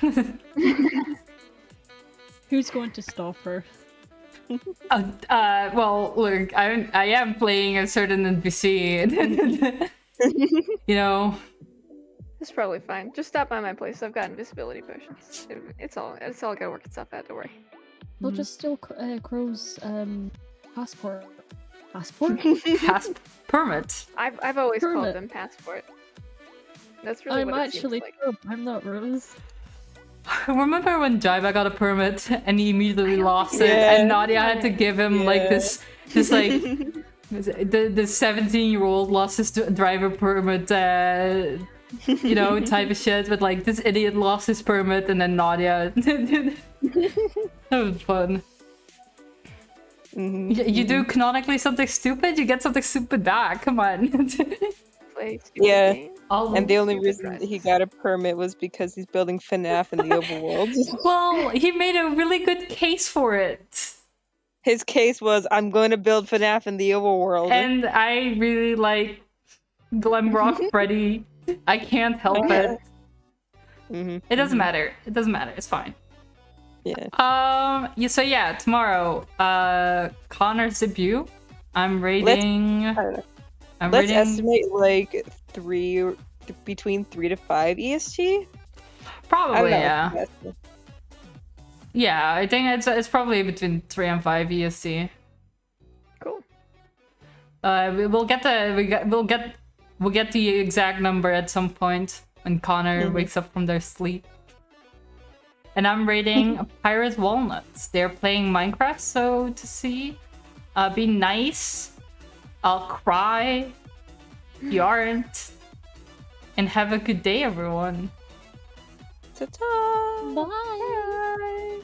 E: Who's going to stop her?
B: Well, look, I am playing a certain NPC. You know,
D: It's probably fine. Just stop by my place. I've got invisibility potions. It's all gonna work itself out. Don't worry.
E: They'll just steal Crow's passport. Passport?
B: pass permit.
D: I've always called
E: Permit.
D: them passport. That's really
E: I'm
D: what it
E: actually.
D: seems like.
E: Oh, I'm not Rose.
B: Remember when Jaiba got a permit and he immediately lost it,
C: Yeah.
B: and Nadia had to give him like
C: Yeah.
B: this like the 17-year-old lost his driver permit, you know, type of shit. But like this idiot lost his permit, and then Nadia. That was fun. You do canonically something stupid, you get something stupid back. Come on.
D: Play stupid
C: Yeah.
D: games.
C: And the only reason he got a permit was because he's building FNAF in the overworld.
B: Well, he made a really good case for it.
C: His case was, I'm going to build FNAF in the overworld.
B: And I really like Glamrock Freddy. I can't help it.
C: Mhm.
B: It doesn't matter. It doesn't matter. It's fine.
C: Yeah.
B: So yeah, tomorrow, Connor's debut. I'm rating.
C: I don't know.
B: I'm
C: Let's
B: rating.
C: estimate like between 3 to 5 EST. I
B: Probably,
C: don't know.
B: yeah. Yeah, I think it's probably between 3 and 5 ESC.
D: Cool.
B: We'll get the exact number at some point when Connor wakes up from their sleep. And I'm rating Pirate's Walnuts. They're playing Minecraft, so to see. Be nice. I'll cry. You aren't. And have a good day, everyone.
C: Ta-ta!
E: Bye.
D: Bye.